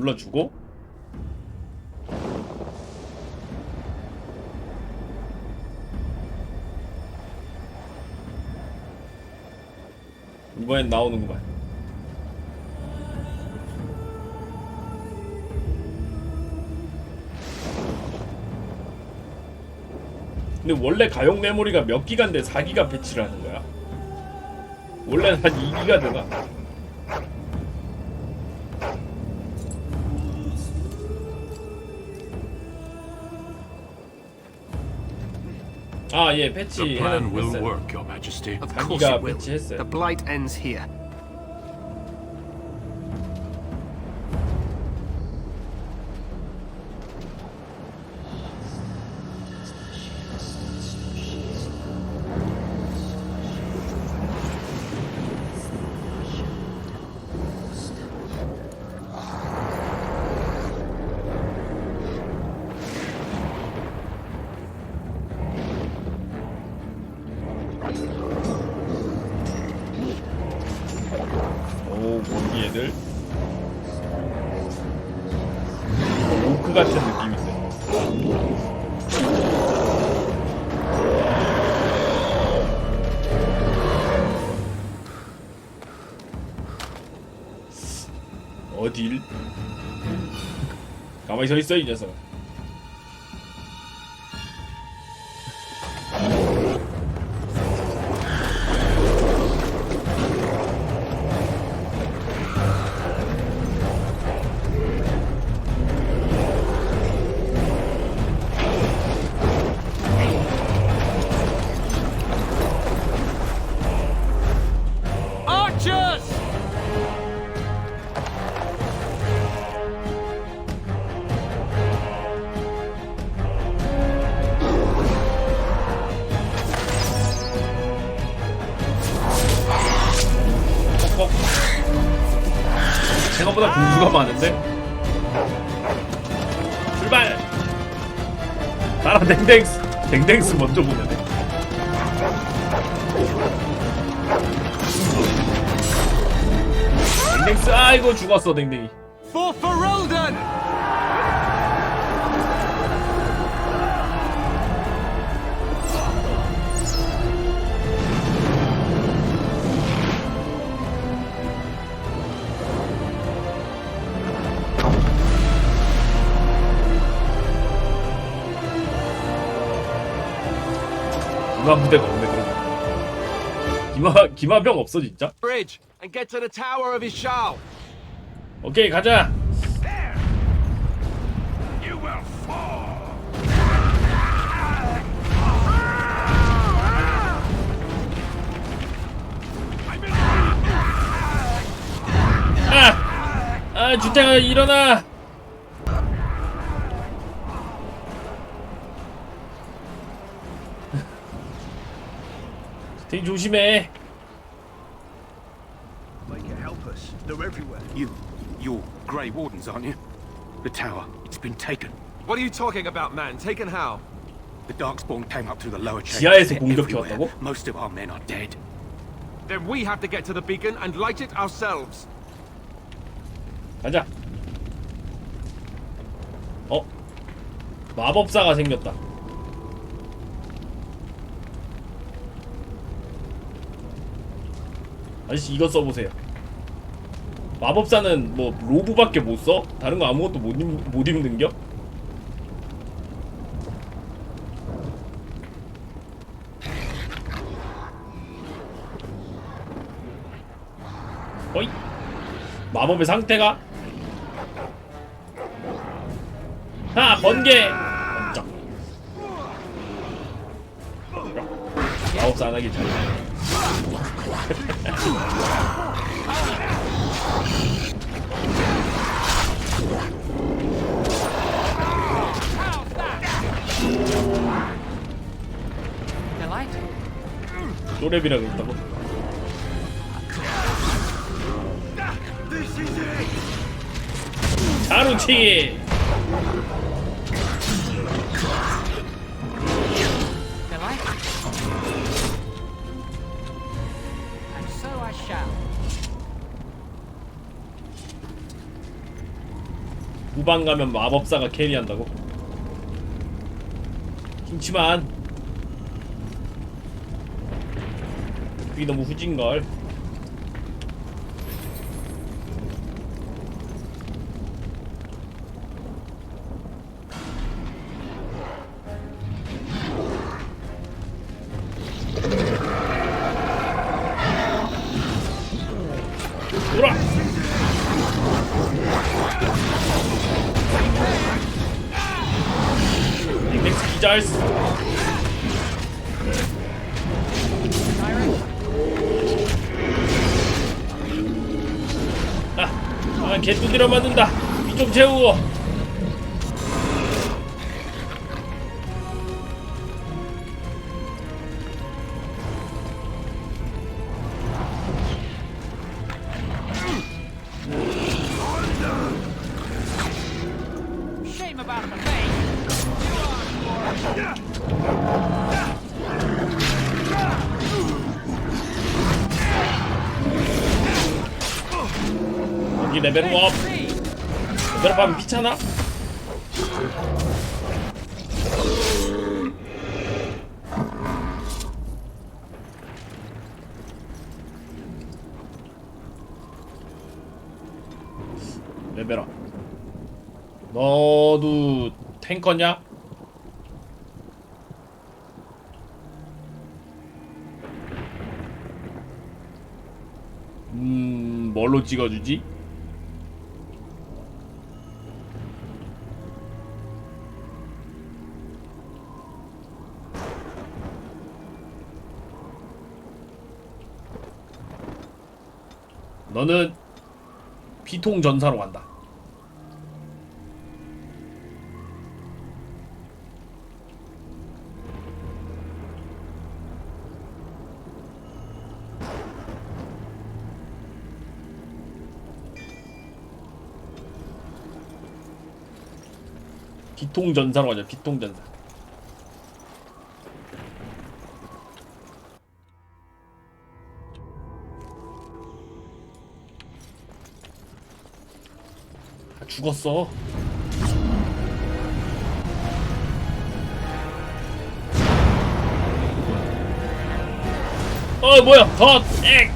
눌러주고 이번엔 나오는구만. 근데 원래 가용 메모리가 몇 기가인데 4기가 배치를 하는 거야? 원래는 한 2기가 되나? 아, 예, 패치 해놨어요. 4기가 배치했어요. The blight ends here. 오, 거기 애들 오크 같은 느낌인데. 어딜? 가만히 서 있어 이 녀석. 생각보다 공수가 많은데? 출발! 따라 댕댕스! 댕댕스 먼저 보내네. 댕댕스, 아이고 죽었어 댕댕이. 기마부대가 없네 그러고. 기마병 없어 진짜? Bridge and get to the tower of his shao. 오케이 가자. You will fall. 주택아 일어나. 되게 조심해. Make it help us. They're everywhere. You're Grey Wardens, aren't you? The tower, it's been taken. What are you talking about, man? Taken how? The Darkspawn came up through the lower chambers. 지하에서 They're 공격해 everywhere. 왔다고? Most of our men are dead. Then we have to get to the beacon and light it ourselves. 가자. 마법사가 생겼다. 아저씨 이거 써보세요. 마법사는 뭐 로브밖에 못 써? 다른 거 아무것도 못 입는겨? 어이? 마법의 상태가? 번개! 깜짝. 마법사 안 하길 잘해. 쪼렙이라고 있다고? 자루치기! 후반 가면 마법사가 캐리한다고? 김치만 그게 너무 후진걸. 돌아! 넥스 기자할스. 개 두드려 맞는다. 이 좀 재우고. Shame about the face. 여기 레벨업. 레벨업하면 피차나? 레벨업. 너도 탱커냐? 뭘로 찍어주지? 너는 피통 전사로 간다. 피통 전사로 가자. 피통 전사. 죽었어. 뭐야 덧! 액!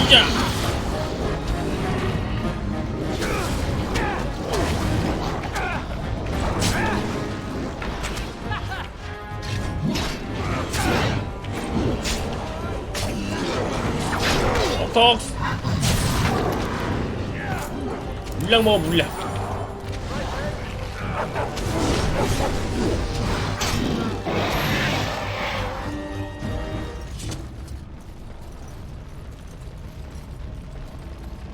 이자! 톡톡스! 물량 먹어 물량.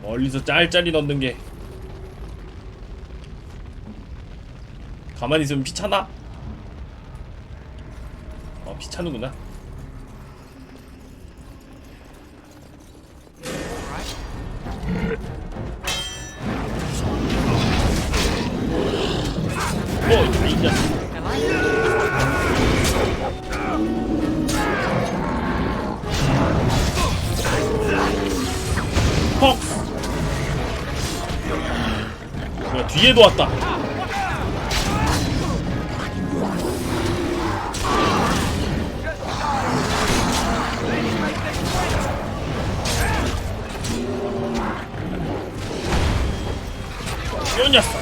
멀리서 짤짤이 넣는 게 가만히 있으면 피차나? 피차는구나. 진짜. 퍽! 뭐야, 뒤에도 왔다. 요 녀석!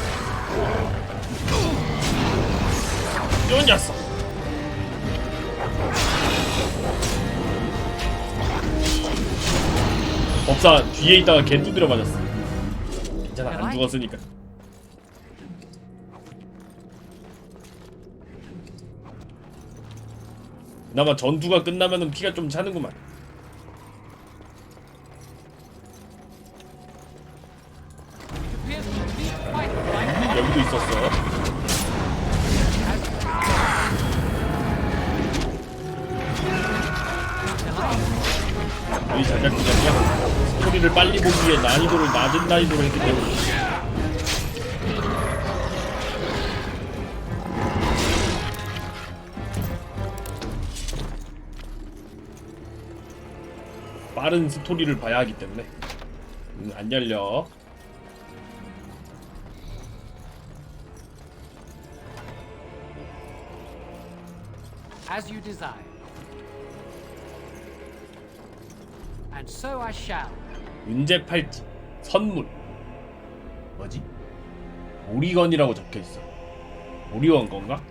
요 녀석! 법사 뒤에 있다가 개 두드려 맞았어. 괜찮아, 안 죽었으니까. 그나마 전투가 끝나면은 피가 좀 차는구만. 여기도 있었어. 여기 자작기장이야? 스토리를 빨리 보기 위해 난이도를 낮은 난이도로 했기 때문에. 빠른 스토리를 봐야 하기 때문에. 안 열려. As you desire. And so I shall. 은재 팔찌 선물. 뭐지? 오리건이라고 적혀있어. 오리건 건가?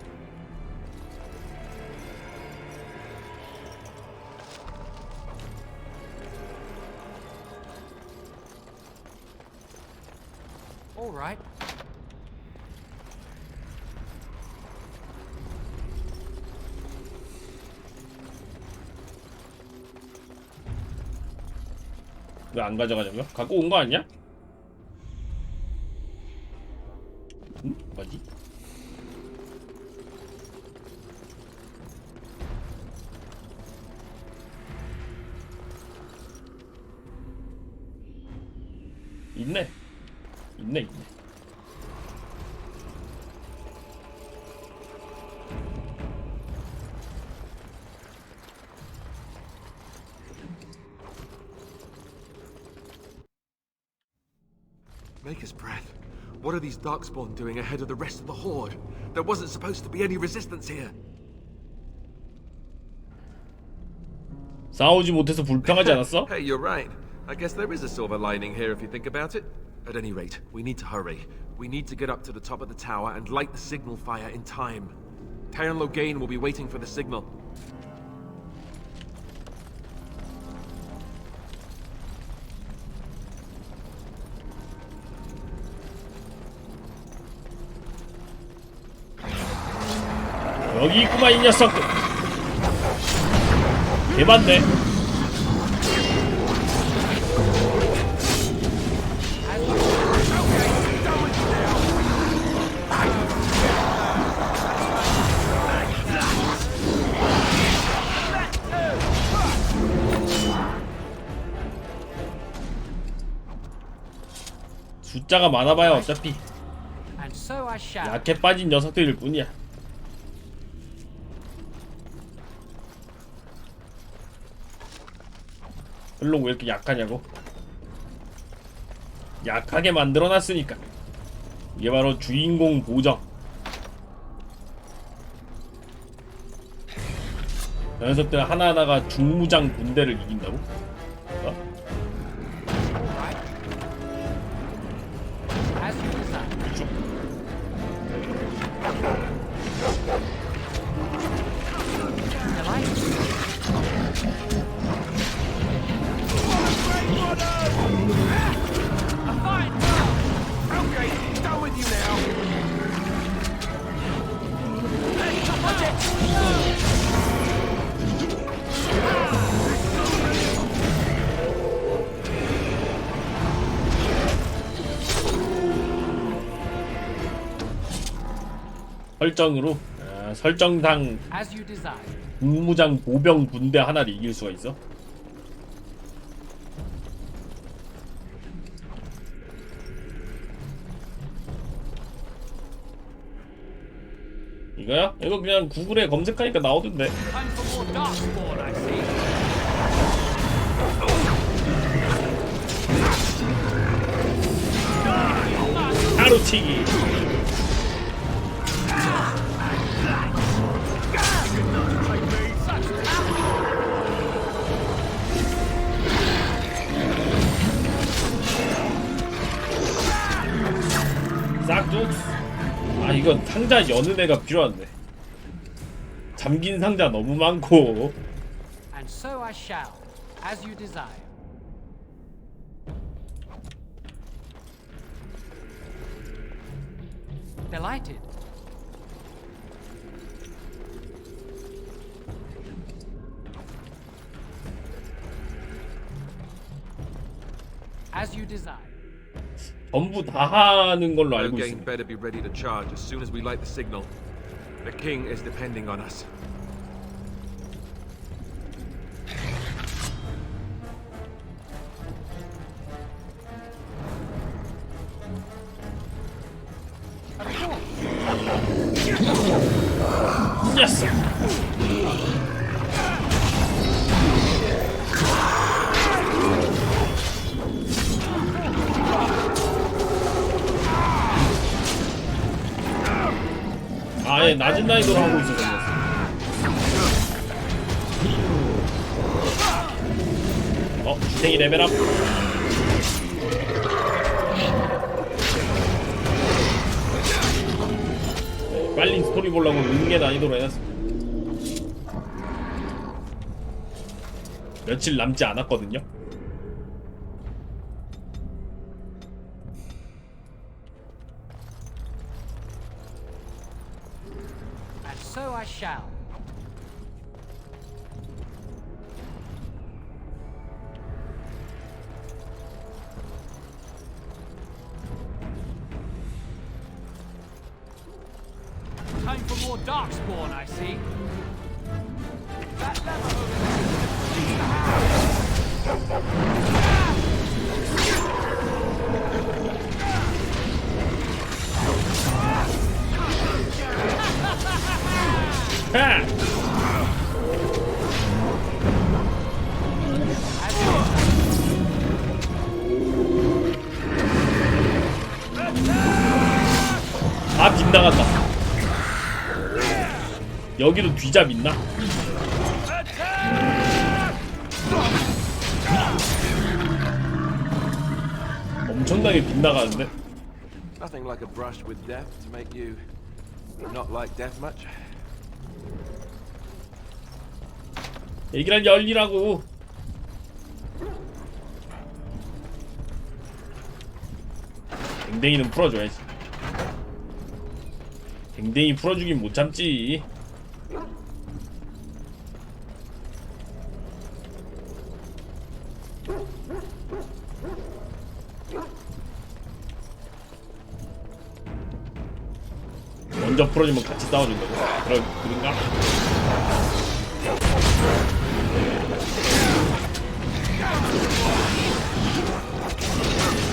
All right. 왜 안 가져가냐고요? 갖고 온 거 아니야? 응? 뭐지? 있네. 있네. Maker's breath. What are these darkspawn doing ahead of the rest of the horde? There wasn't supposed to be any resistance here. 싸우지 못해서 불평하지 않았어? Hey, you're right. I guess there is a silver lining here if you think about it. At any rate, we need to hurry. We need to get up to the top of the tower and light the signal fire in time. Taran Logain will be waiting for the signal. 여기 있구만 이 녀석들. 개반네. 숫자가 많아봐야 어차피 And so I shall. 약해 빠진 녀석들일 뿐이야. 별로 왜 이렇게 약하냐고? 약하게 만들어놨으니까. 이게 바로 주인공 보정. 저 녀석들 하나하나가 중무장 군대를 이긴다고? 어? As you desire. 쭉. Delighted. A fine job. Okay, done with you now. 설정으로 설정상 As you desire. 중무장 보병 군대 하나를 이길 수가 있어? 이거야? 이거 그냥 구글에 검색하니까 나오던데. Time for more darkspawn, I see. 하루치기. 싹둑. 아 이건 상자 여는 애가 필요한데. 잠긴 상자 너무 많고. And so I shall. As you desire. Delighted. As you desire. 전부 다 하는 걸로 알고 있어. Logain better be ready to charge as soon as we light the signal. The king is depending on us. 맞았어. 아예 낮은 난이도로 하고 있어서 그랬어. 주탱이 레벨업. 빨리 스토리 보려고 은게 난이도로 해놨습니다. 며칠 남지 않았거든요. And so I shall. Time for more darkspawn, I see. That lever over there is the house. 하! 아 빗나간다. 여기도 뒤잡 있나? 엄청나게 빗나가는데? Nothing like a brush with death to make you not like death much. 얘기란 열리라고. 댕댕이는 풀어줘야지. 댕댕이 풀어주긴 못 참지. 먼저 풀어주면 같이 싸워준다고. 그런가?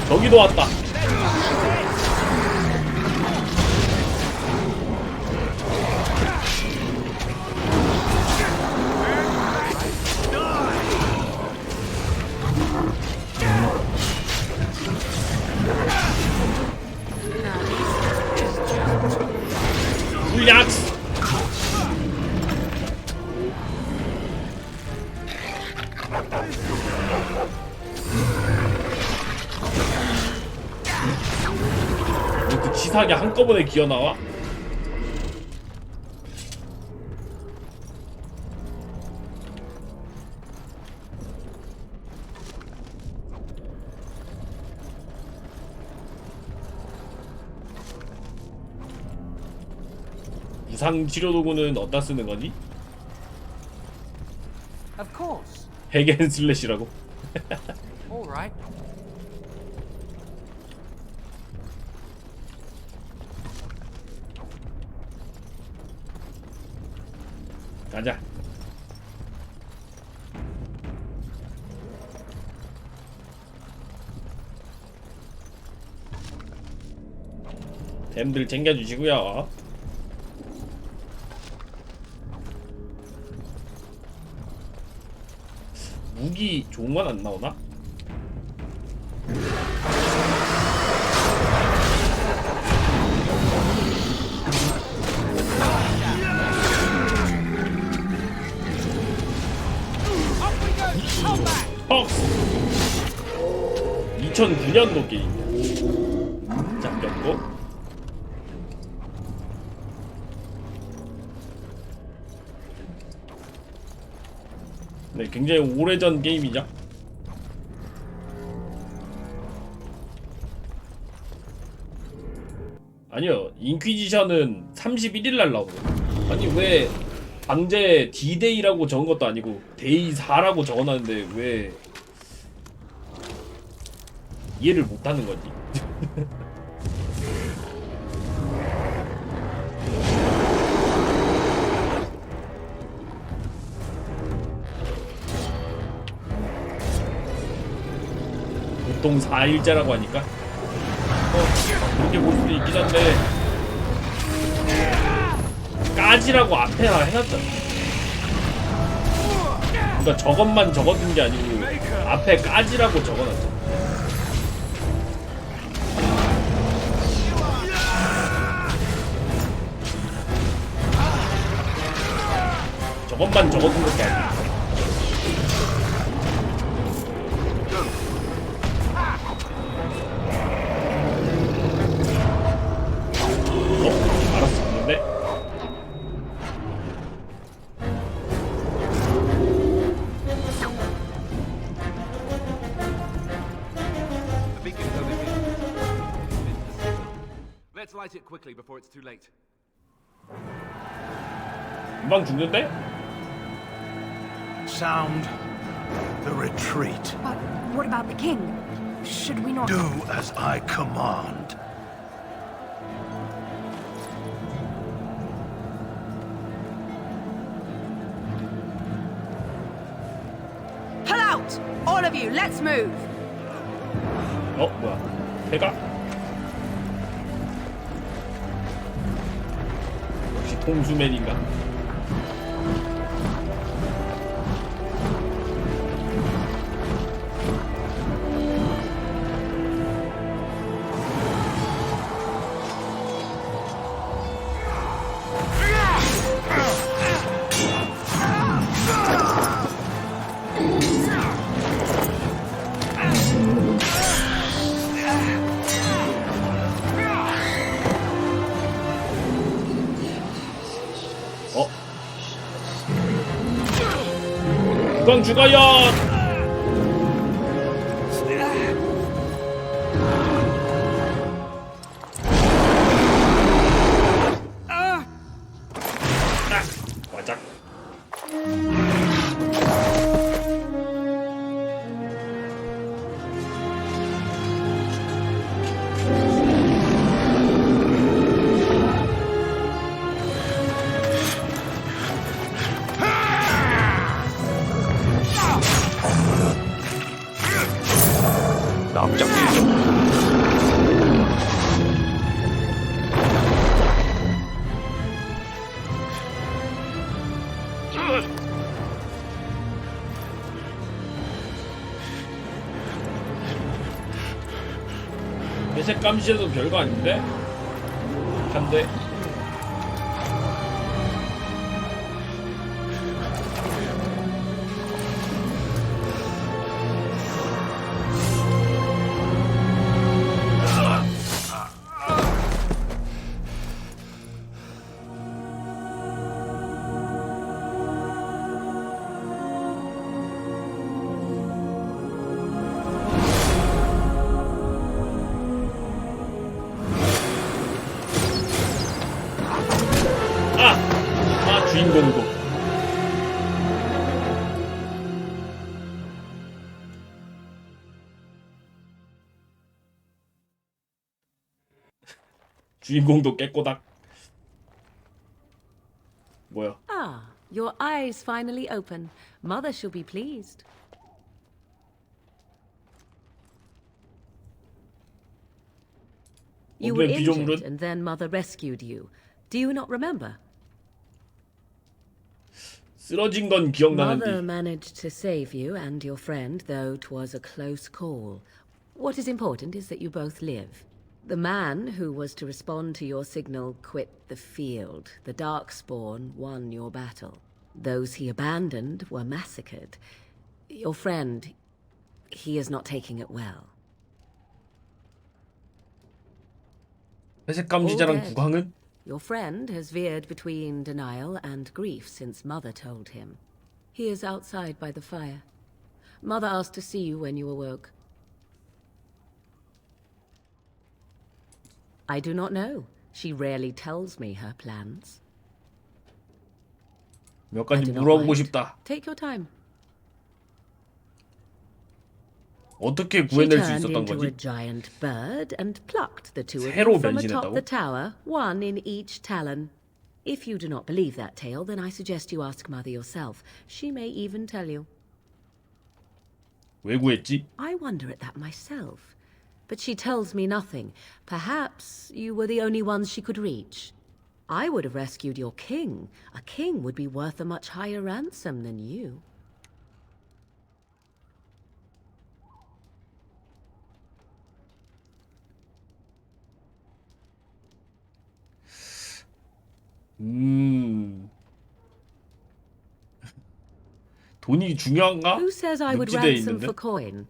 저기도 왔다. 물약스. 그 치사하게 한꺼번에 기어나와? 부상치료도구는 어디다 쓰는 거니? Of course. 핵앤슬래시라고? All right. 가자. 템들 챙겨주시고요. 무기 좋은 건 안 나오나? 헉스! 2009년도 게임이야. 잡혔고. 네, 굉장히 오래전 게임이죠. 아니요, 인퀴지션은 31일날 나오거든요. 아니 왜 방제 D-Day라고 적은 것도 아니고 데이 4라고 적어놨는데 왜 이해를 못하는 거지? 보통 4일째라고 하니까 그렇게 볼 수도 있긴 한데 까지라고 앞에 하나 해놨잖아. 그러니까 저것만 적어둔 게 아니고 앞에 까지라고 적어놨잖아. 저것만 적어둔 것도 아니고. 알았어, 근데 The beacon's over here. Let's light it quickly before it's too late. 금방 죽는데? Sound the retreat. But what about the king? Should we not... Do as I command. Pull out! All of you, let's move! 뭐야? 배가? 역시 통수맨인가? 국왕 죽어요! 와작. 회색 감시제도 별거 아닌데? 한데 주인공도 주인공도 깨꼬닥. 뭐야? Ah, your eyes finally open. Mother shall be pleased. You were injured, and then Mother rescued you. Do you not remember? 쓰러진 건 Mother 기억나는데 managed to save you and your friend, though 'twas a close call. What is important is that you both live. The man who was to respond to your signal quit the field. The Darkspawn won your battle. Those he abandoned were massacred. Your friend, he is not taking it well. 회색 감시자랑 국왕은? Your friend has veered between denial and grief since Mother told him. He is outside by the fire. Mother asked to see you when you awoke. I do not know. She rarely tells me her plans. 몇 I 가지 do not 물어보고 mind. 싶다. Take your time. 어떻게 She 구해낼 수 turned 있었던 into a 거지? giant bird and plucked the two of 새로 you from 변신했다고? atop the tower, one in each talon. If you do not believe that tale, then I suggest you ask Mother yourself. She may even tell you. 왜 구했지? I wonder at that myself. But she tells me nothing. Perhaps you were the only ones she could reach. I would have rescued your king. A king would be worth a much higher ransom than you. 돈이 중요한가? Who says I would 늪지대에 ransom 있는데? for coin?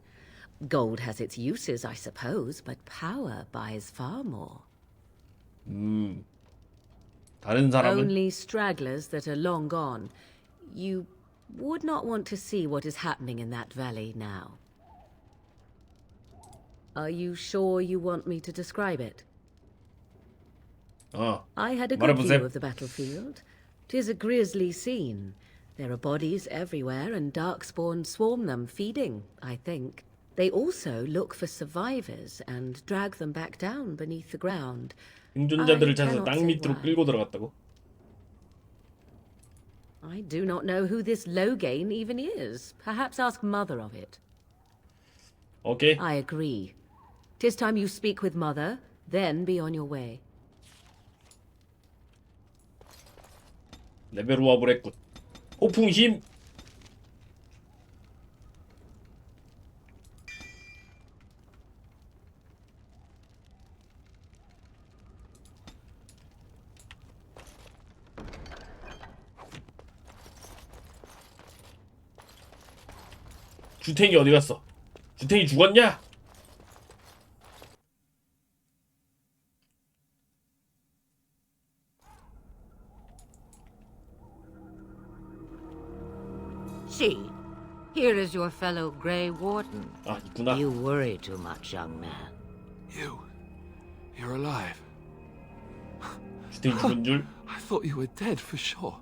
Gold has its uses, I suppose, but power buys far more. 다른 사람은? Only stragglers that are long gone. You would not want to see what is happening in that valley now. Are you sure you want me to describe it? I had a good 말해보세요. view of the battlefield. 'Tis a grisly scene. There are bodies everywhere, and darkspawn swarm them, feeding, I think. They also look for survivors and drag them back down beneath the ground. 생존자들을 찾아서 cannot 땅 say 밑으로 why. 끌고 들어갔다고? I do not know who this Loghain even is. Perhaps ask Mother of it. 오케이. I agree. 'Tis time you speak with Mother, then be on your way. 레벨업을 했군. 폭풍 힘. 주탱이 어디 갔어? 주탱이 죽었냐? See, here is your fellow Grey Warden. 아, 있구나. You worry too much, young man. You're alive. 주탱이 죽은 줄. I thought you were dead for sure.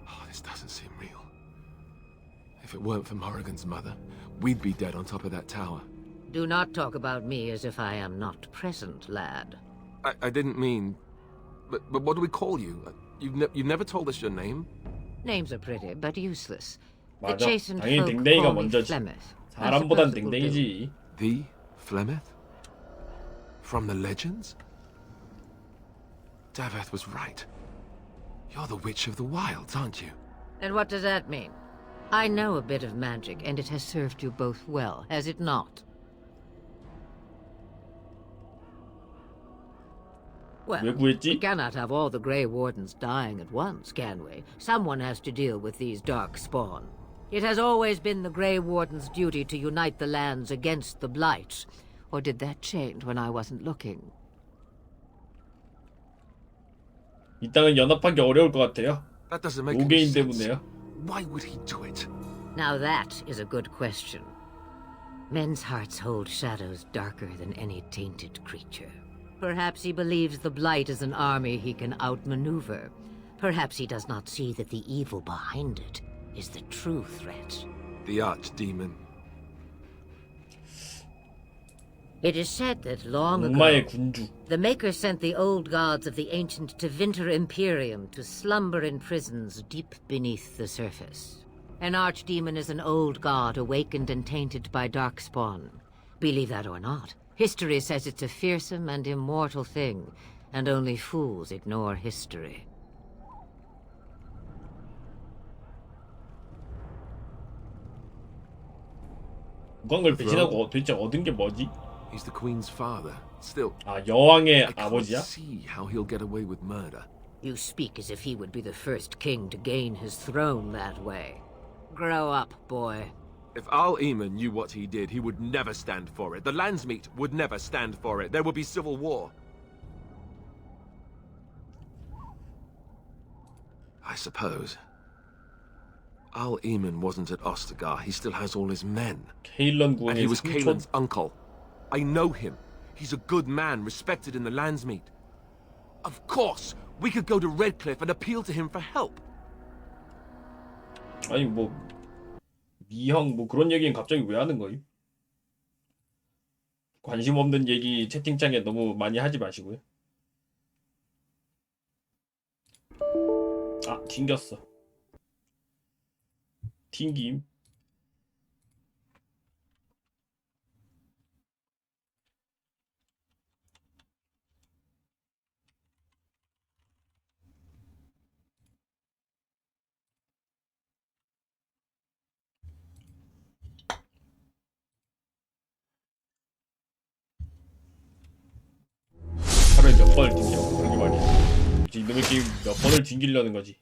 Oh, this doesn't seem real. If it weren't for Morrigan's mother, we'd be dead on top of that tower. Do not talk about me as if I am not present, lad. I didn't mean... But what do we call you? You've never told us your name? Names are pretty, but useless. The 맞아. chastened 당연히 folk 댕댕이가 call me 먼저지. Flemeth. I 사람보단 suppose it will do. 댕댕이지. The Flemeth? From the legends? Daveth was right. You're the Witch of the Wilds, aren't you? And what does that mean? I know a bit of magic, and it has served you both well, has it not? Well, 왜 we 구했지? cannot have all the Grey Wardens dying at once, can we? Someone has to deal with these dark spawn. It has always been the Grey Warden's duty to unite the lands against the Blights. Or did that change when I wasn't looking? 이 땅은 연합하기 어려울 것 같아요. That doesn't make any 로게인 sense. 때문에요. Why would he do it? Now that is a good question. Men's hearts hold shadows darker than any tainted creature. Perhaps he believes the Blight is an army he can outmaneuver. Perhaps he does not see that the evil behind it is the true threat. The archdemon. It is said that long 악마의 ago, 군주. the Maker sent the old gods of the ancient Tevinter Imperium to slumber in prisons deep beneath the surface. An archdemon is an old god awakened and tainted by darkspawn. Believe that or not, history says it's a fearsome and immortal thing, and only fools ignore history. 무광을 배신하고 대체 얻은 게 뭐지? He's the Queen's father. Still, 아, 여왕의 I can't 아버지야? see how he'll get away with murder. You speak as if he would be the first king to gain his throne that way. Grow up, boy. If Al Eamon knew what he did, he would never stand for it. The Landsmeet would never stand for it. There would be civil war. I suppose. Al Eamon wasn't at Ostagar. He still has all his men. 케일런 And he 구원의 was 삼촌? Kaelin's uncle. I know him. He's a good man, respected in the Landsmeet. Of course, we could go to Redcliffe and appeal to him for help. 아니 뭐 미형 뭐 그런 얘기는 갑자기 왜 하는 거임? 관심 없는 얘기 채팅창에 너무 많이 하지 마시고요. 아, 튕겼어. 튕김. 번을 튕기라고 그런 게 말이야. 지금 이놈의 게임 몇 번을 튕기려는 거지.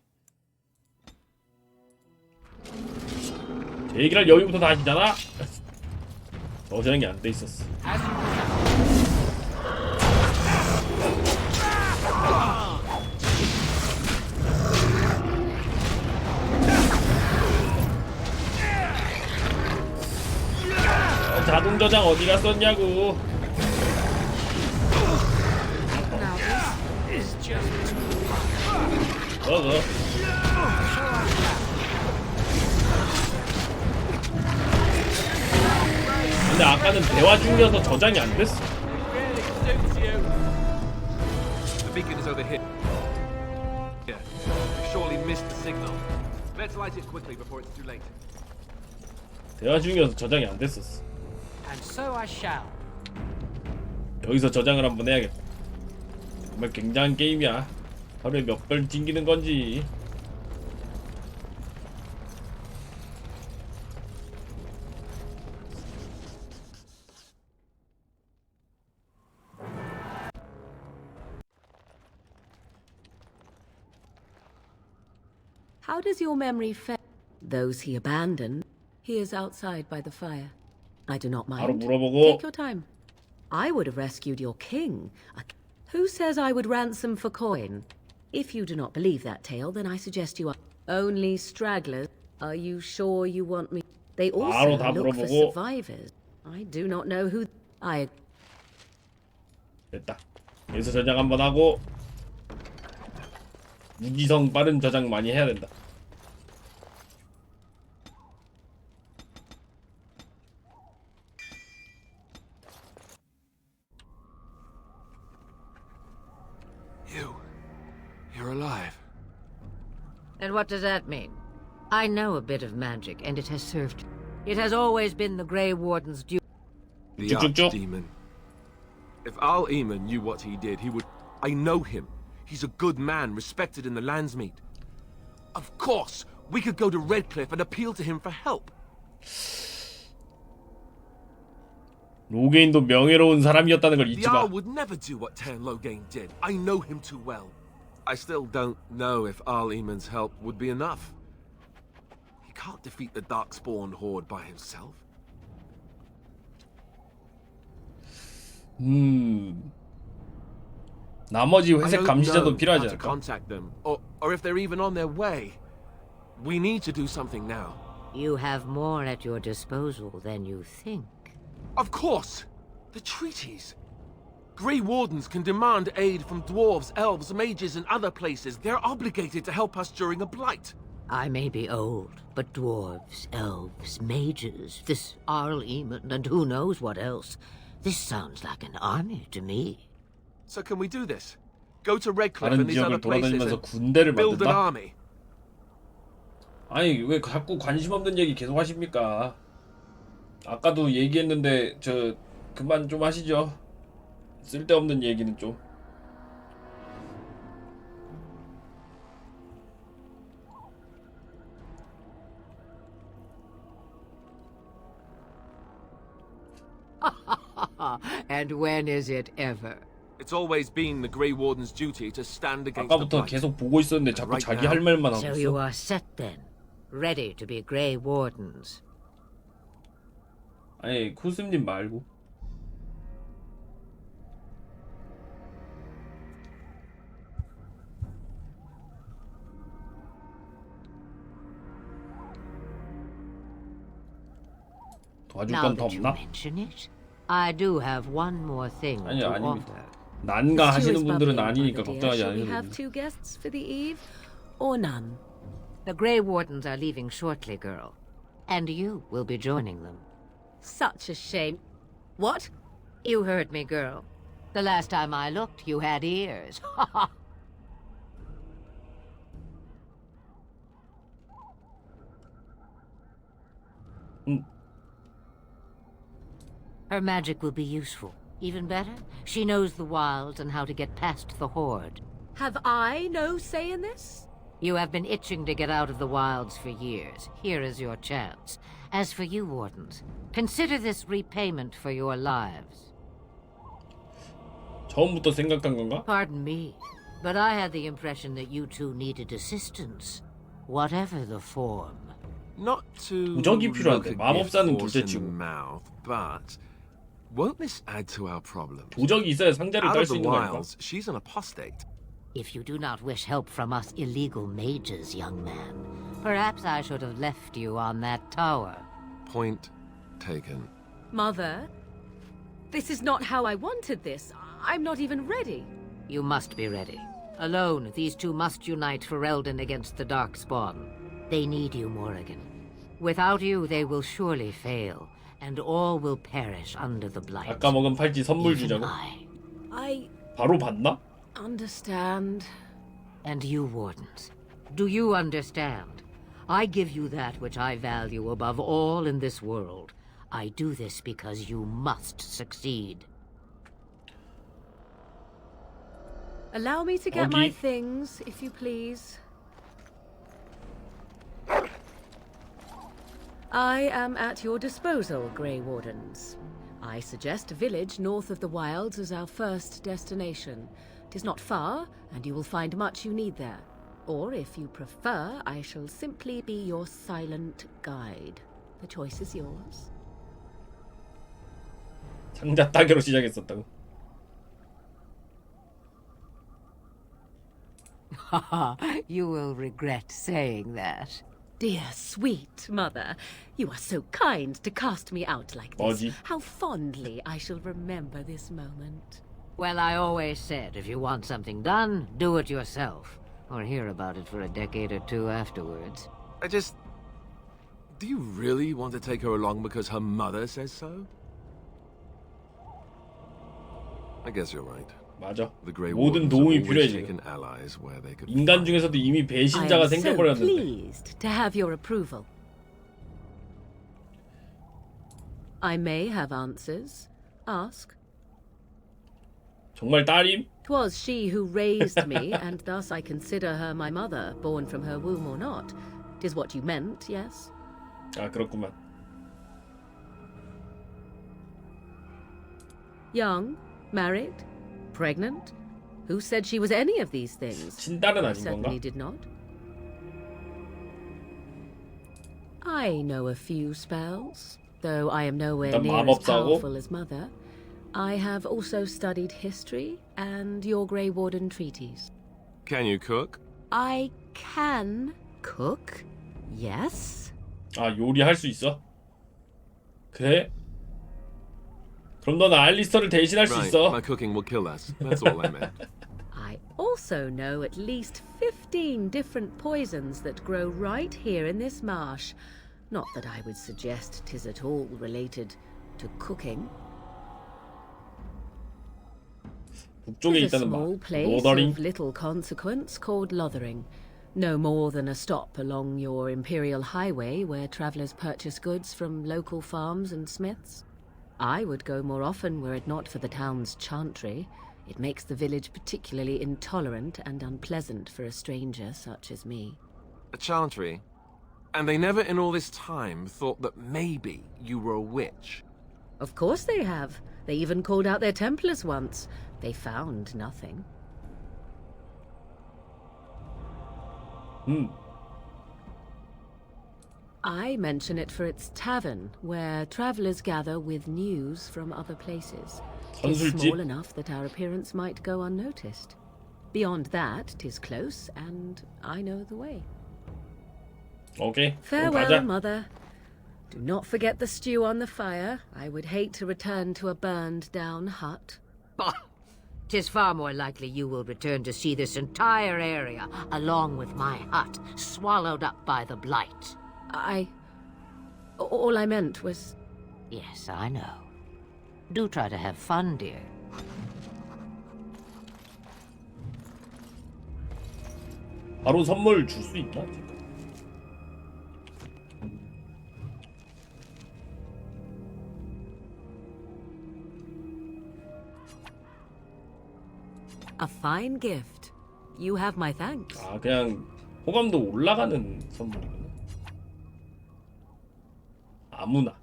제 얘기를 여기부터 다 하시잖아. 저장이 안 돼 있었어. 자동 저장 어디 갔었냐고. Now this is just too 먹어. 근데 아까는 대화 중이어서 저장이 안 됐어. really suits you. The beacon is over here. Yeah, we've surely missed the signal. Let's light it quickly before it's too late. 대화 중이어서 저장이 안 됐었어. And so I shall. 여기서 저장을 한번 해야겠다. 정말 굉장한 게임이야. 하루에 몇 번 튕기는 건지. How does your memory fare? Those he abandoned, he is outside by the fire. I do not 바로 mind. 물어보고. Take your time. I would have rescued your king. Who says I would ransom for coin? If you do not believe that tale, then I suggest you are only stragglers. Are you sure you want me? They also 바로 다 look for 물어보고. survivors. I do not know who. I. 됐다. 여기서 저장 한번 하고 무지성 빠른 저장 많이 해야 된다. You're alive. And what does that mean? I know a bit of magic, and it has served. It has always been the Grey Warden's duty. The Juk. Archdemon. If Al-Eamon knew what he did, he would... I know him. He's a good man, respected in the Landsmeet. Of course, we could go to Redcliffe and appeal to him for help. 로게인도 명예로운 사람이었다는 걸 The 잊지 마. Jarl would never do what Tairn Loghain did. I know him too well. I still don't know if Al-Eamon's help would be enough. He can't defeat the Darkspawn horde by himself. 나머지 I 회색 don't 감시자도 know 필요하지 how to 않을까? contact them, or if they're even on their way. We need to do something now. You have more at your disposal than you think. Of course! The treaties! Grey Wardens can demand aid from dwarves, elves, mages, and other places. They're obligated to help us during a blight. I may be old, but dwarves, elves, mages, this Arl-Eamon, and who knows what else. This sounds like an army to me. So can we do this? Go to Redcliffe 다른 and these other 지역을 places 돌아다니면서 and 군대를 build an 만든다? army. 아니 왜 자꾸 관심 없는 얘기 계속 하십니까? 아까도 얘기했는데 저 그만 좀 하시죠. 쓸데없는 얘기는 좀. And when is it ever? It's always been the Grey Warden's duty to stand against the 아까부터 blight. 계속 보고 있었는데 자꾸 Right 자기 now. 할 말만 하고 So you 있어. are set then, ready to be Grey Wardens. 아니 쿠스님 말고. 도와줄 Now 건 더 that you 없나? mention it, I do have one more thing 아니 to 아닙니다. offer. 난가 Stew is 하시는 분들은 bubbling, 아니니까 my dear. 걱정하지 Shall we 않으셔도 have 됩니다. 2 guests for the eve, or none? The Grey Wardens are leaving shortly, girl. And you will be joining them. Such a shame. What? You heard me, girl. The last time I looked, you had ears. Her magic will be useful. Even better, she knows the wilds and how to get past the Horde. Have I no say in this? You have been itching to get out of the wilds for years. Here is your chance. As for you, Wardens, consider this repayment for your lives. 처음부터 생각한 건가? Pardon me, but I had the impression that you two needed assistance, whatever the form. Not to 부적이 look 필요한데 a 마법사는 gift horse in the 둘째치고 mouth, but won't this add to our problems? 부적이 있어야 상자를 Out 딸 of 수 the 있는 거 아닐까? wilds, she's an apostate. If you do not wish help from us illegal mages, young man, perhaps I should have left you on that tower. Point taken. Mother, this is not how I wanted this. I'm not even ready. You must be ready. Alone, these two must unite for Eldon against the Darkspawn. They need you, Morrigan. Without you, they will surely fail, and all will perish under the blight. 아까 먹은 팔찌 선물 Even 주자고? I 바로 받나? understand. And you, Wardens, do you understand? I give you that which I value above all in this world. I do this because you must succeed. Allow me to get my 거기. things, if you please. I am at your disposal, Grey Wardens. I suggest a village north of the wilds as our first destination. It is not far, and you will find much you need there. Or, if you prefer, I shall simply be your silent guide. The choice is yours. 상자 따개로 시작했었다고. You will regret saying that. Dear sweet mother, you are so kind to cast me out like this. 뭐지? How fondly I shall remember this moment. Well, I always said if you want something done, do it yourself. Or hear about it for a decade or two afterwards. Do you really want to take her along because her mother says so? I guess you're right. 맞아. The Grey 모든 Wardens have 도움이 always 필요해 지금. taken allies where they could 인간 find. 중에서도 이미 I 배신자가 am so 생겨버렸는데. pleased to have your approval. I may have answers. Ask. 정말 딸임? 'Twas she who raised me, and thus I consider her my mother, born from her womb or not. 'Tis what you meant, yes? 아 그렇구만. Young, married, pregnant? Who said she was any of these things? 친딸은 아닌 건가? Certainly did not. I know a few spells, though I am nowhere 일단 near as 마법사고. powerful as Mother. I have also studied history and your Grey Warden treaties. Can you cook? I can cook, yes. 아 요리할 수 있어? 그래? 그럼 넌 알리스터를 대신할 수 Right, 있어. my cooking will kill us. That's all I meant. I also know at least 15 different poisons that grow right here in this marsh. Not that I would suggest 'tis at all related to cooking. 북쪽에 It's a 있다는 small 말. place 로더링. of little consequence called Lothering. No more than a stop along your Imperial Highway where travellers purchase goods from local farms and smiths. I would go more often were it not for the town's chantry. It makes the village particularly intolerant and unpleasant for a stranger such as me. A chantry? And they never in all this time thought that maybe you were a witch? Of course they have. They even called out their Templars once. They found nothing. I mention it for its tavern, where travellers gather with news from other places. It's 선술집? small enough that our appearance might go unnoticed. Beyond that, 'tis close, and I know the way. 오케이. 그럼 Farewell, 가자. Mother. Do not forget the stew on the fire. I would hate to return to a burned-down hut. Bah! 'Tis far more likely you will return to see this entire area, along with my hut, swallowed up by the blight. All I meant was... Yes, I know. Do try to have fun, dear. 바로 선물 줄 수 있나? A fine gift. You have my thanks. 아 그냥 호감도 올라가는 선물이구나. 아무나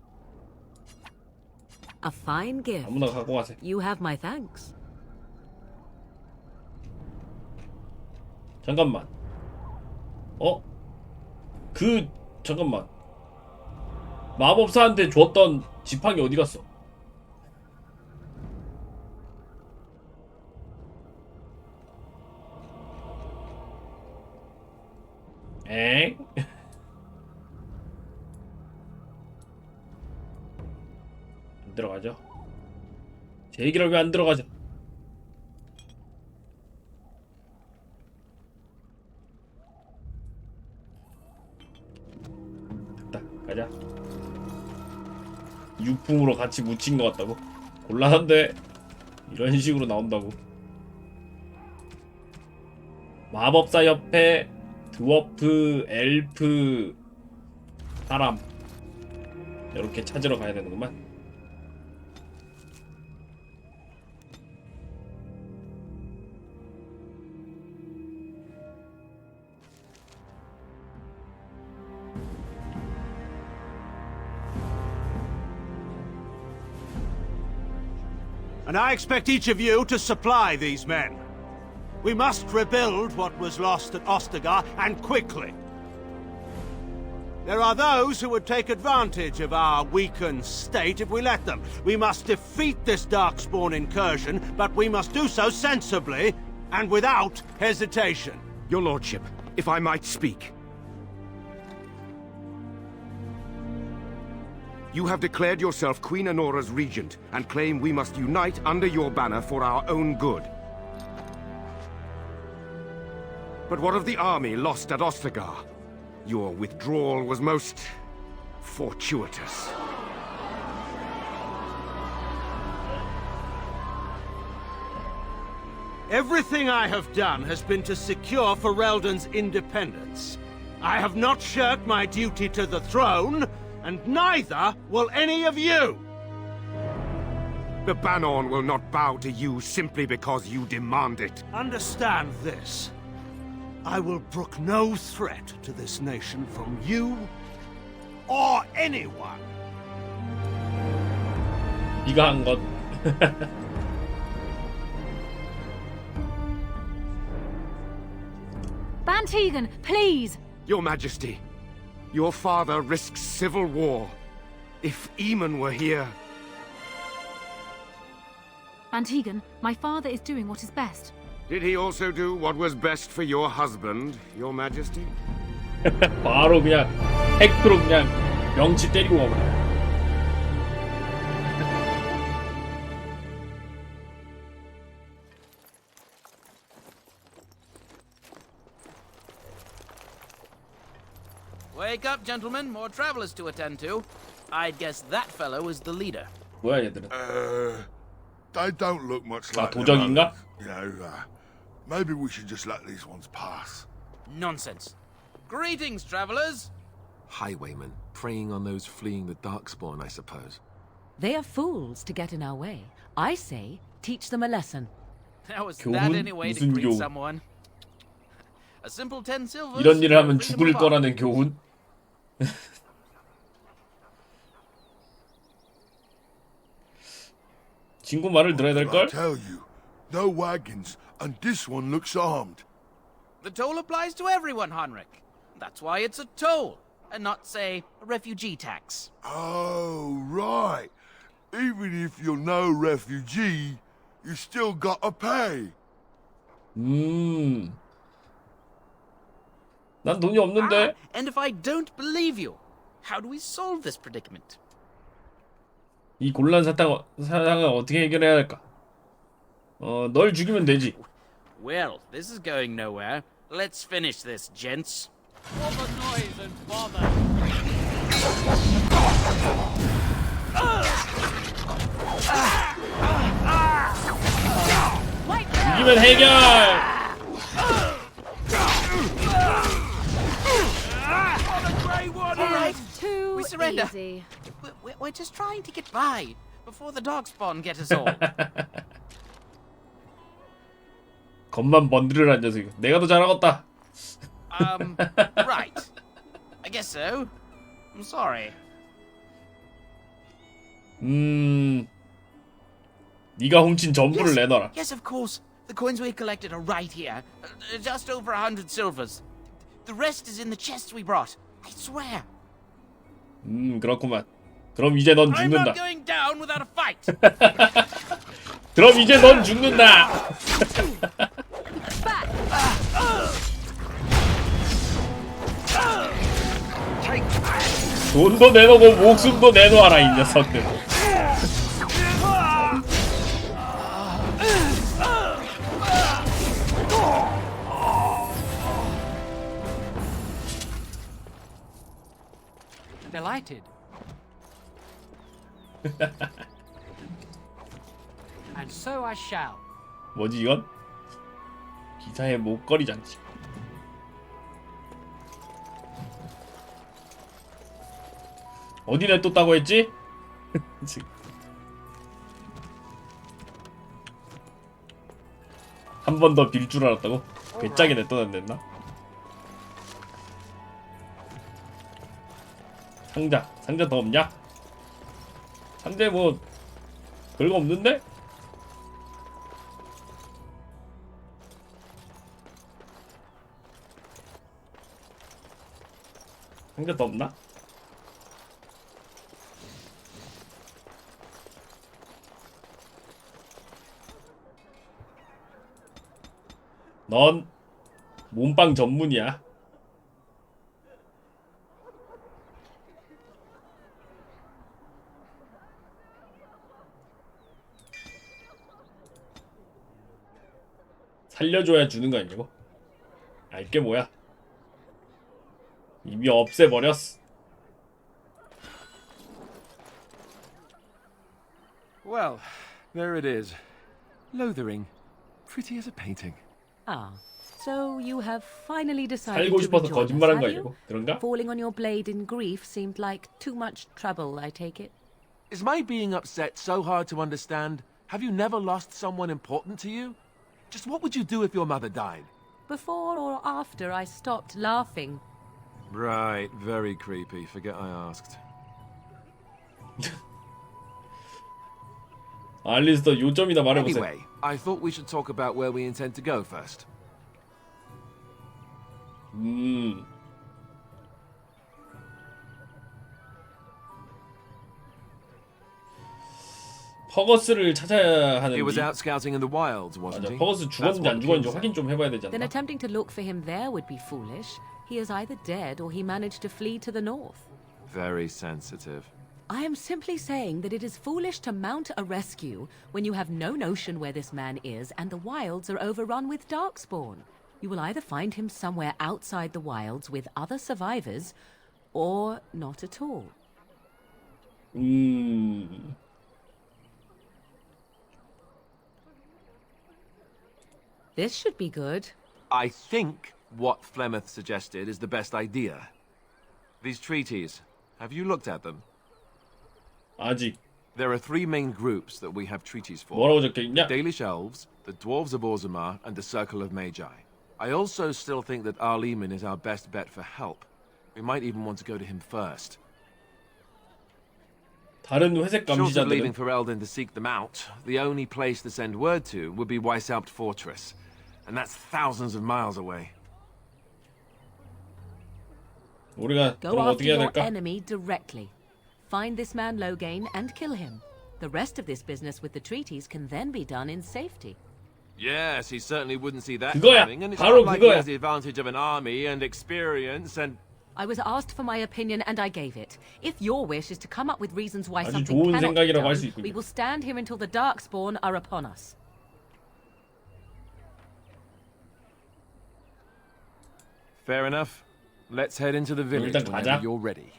A fine gift. 아무나 갖고 가세요. You have my thanks. 잠깐만. 잠깐만. 마법사한테 줬던 지팡이 어디 갔어? 엥? 안 들어가죠? 제 얘기를 왜 안 들어가죠? 됐다, 가자. 유품으로 같이 묻힌 것 같다고? 곤란한데 이런 식으로 나온다고. 마법사 협회, 드워프, 엘프, 사람 이렇게 찾으러 가야 되는구만. And I expect each of you to supply these men. We must rebuild what was lost at Ostagar, and quickly. There are those who would take advantage of our weakened state if we let them. We must defeat this Darkspawn incursion, but we must do so sensibly and without hesitation. Your lordship, if I might speak. You have declared yourself Queen Honora's regent, and claim we must unite under your banner for our own good. But what of the army lost at Ostagar? Your withdrawal was most fortuitous. Everything I have done has been to secure Ferelden's independence. I have not shirked my duty to the throne, and neither will any of you! The Banon will not bow to you simply because you demand it. Understand this. I will brook no threat to this nation from you or anyone. 네가 한 것. Van Tegan, please! Your Majesty, your father risks civil war. If Eamon were here... Van Tegan, my father is doing what is best. Did he also do what was best for your husband, your Majesty? 바로 그냥 팩트로 그냥 명치 때리고 가버려. Wake up, gentlemen. More travelers to attend to. I'd guess that fellow is the leader. 뭐야 얘들은? They don't look much 아 like their 도적인가? others. You know, maybe we should just let these ones pass. Nonsense. Greetings, travelers. Highwaymen, preying on those fleeing the Darkspawn, I suppose. They are fools to get in our way. I say, teach them a lesson. How is 교훈? that any way to 무슨 greet 교훈? someone? A simple 10 silvers. 이런 일을 하면 bring them 죽을 apart. 거라는 교훈? 친구 말을 들어야 될 I 걸? tell you, no wagons, and this one looks armed. The toll applies to everyone, Heinrich. That's why it's a toll, and not, say, a refugee tax. Oh, right. Even if you're no refugee, you still gotta pay. 난 돈이 없는데. And if I don't believe you, how do we solve this predicament? 이 곤란 상황을 어떻게 해결해야 할까? 널 죽이면 되지. Well, this is going nowhere. Let's finish this, gents. What the noise and bother? 죽이면 해결. All right, Too we surrender. easy. We're just trying to get by before the Darkspawn get us all. 겉만 번드르란 녀석. 내가 더 잘하겠다. Right. I guess so. I'm sorry. 네가 훔친 전부를 내놔라. Yes, of course. The coins we collected are right here. Just over 100 silvers. The rest is in the chests we brought. I swear. 그렇구만. 그럼 이제 넌 I'm 죽는다. not going down without a fight. 그럼 이제 넌 죽는다. 돈도 내놓고 목숨도 내놓아라 이 녀석들. Delighted. And so I shall. 뭐지 이건? 기사의 목걸이 장치. 어디 냅뒀다고 했지? 한 번 더 빌 줄 알았다고? 괴짜게 냅둬놨댔나? 상자 더 없냐? 상자에 뭐 별거 없는데? 상자 더 없나? 넌 몸빵 전문이야. 살려줘야 주는 거 아니냐고? 알게 뭐야? 이미 없애버렸어. Well, there it is. Lothering. Pretty as a painting. Ah, so you have finally decided 살고 to 싶어서 rejoin us, 거짓말한 거 have you? 아니고? 그런가? Falling on your blade in grief seemed like too much trouble, I take it. Is my being upset so hard to understand? Have you never lost someone important to you? Just what would you do if your mother died? Before or after I stopped laughing. Right, very creepy. Forget I asked. 알리스터 요점이나 말해보세요. Anyway, I thought we should talk about where we intend to go first. 퍼거스를 찾아야 He was 하는데. out scouting in the wilds, wasn't 맞아. he? 퍼거스 That's 죽었는지 what 안 the 죽었는지 king 확인 said. 좀 해봐야 되지 Then 않나? attempting to look for him there would be foolish. He is either dead or he managed to flee to the north. Very sensitive. I am simply saying that it is foolish to mount a rescue when you have no notion where this man is and the wilds are overrun with darkspawn. You will either find him somewhere outside the wilds with other survivors, or not at all. This should be good. I think what Flemeth suggested is the best idea. These treaties, have you looked at them? 아직. There are three main groups that we have treaties for. 뭐라고 적혀있냐? The Dalish Elves, the Dwarves of Orzammar, and the Circle of Magi. I also still think that Arleman is our best bet for help. We might even want to go to him first. 다른 회색 Short of leaving 감시자들은 for Eldon to seek them out, the only place to send word to would be Weishaupt Fortress. And that's thousands of miles away. 우리가 Go 그럼 after 어떻게 해야 your 될까? enemy directly. Find this man Loghain and kill him. The rest of this business with the treaties can then be done in safety. Yes, he certainly wouldn't see that 그거야. coming, and it's 바로 not like he 그거야. has the advantage of an army and experience and... I was asked for my opinion and I gave it. If your wish is to come up with reasons why 아주 something 좋은 cannot be 생각이라고 할 수 done, 있군요. we will stand here until the Darkspawn are upon us. Fair enough. Let's head into the village 일단 whenever 가자. you're ready.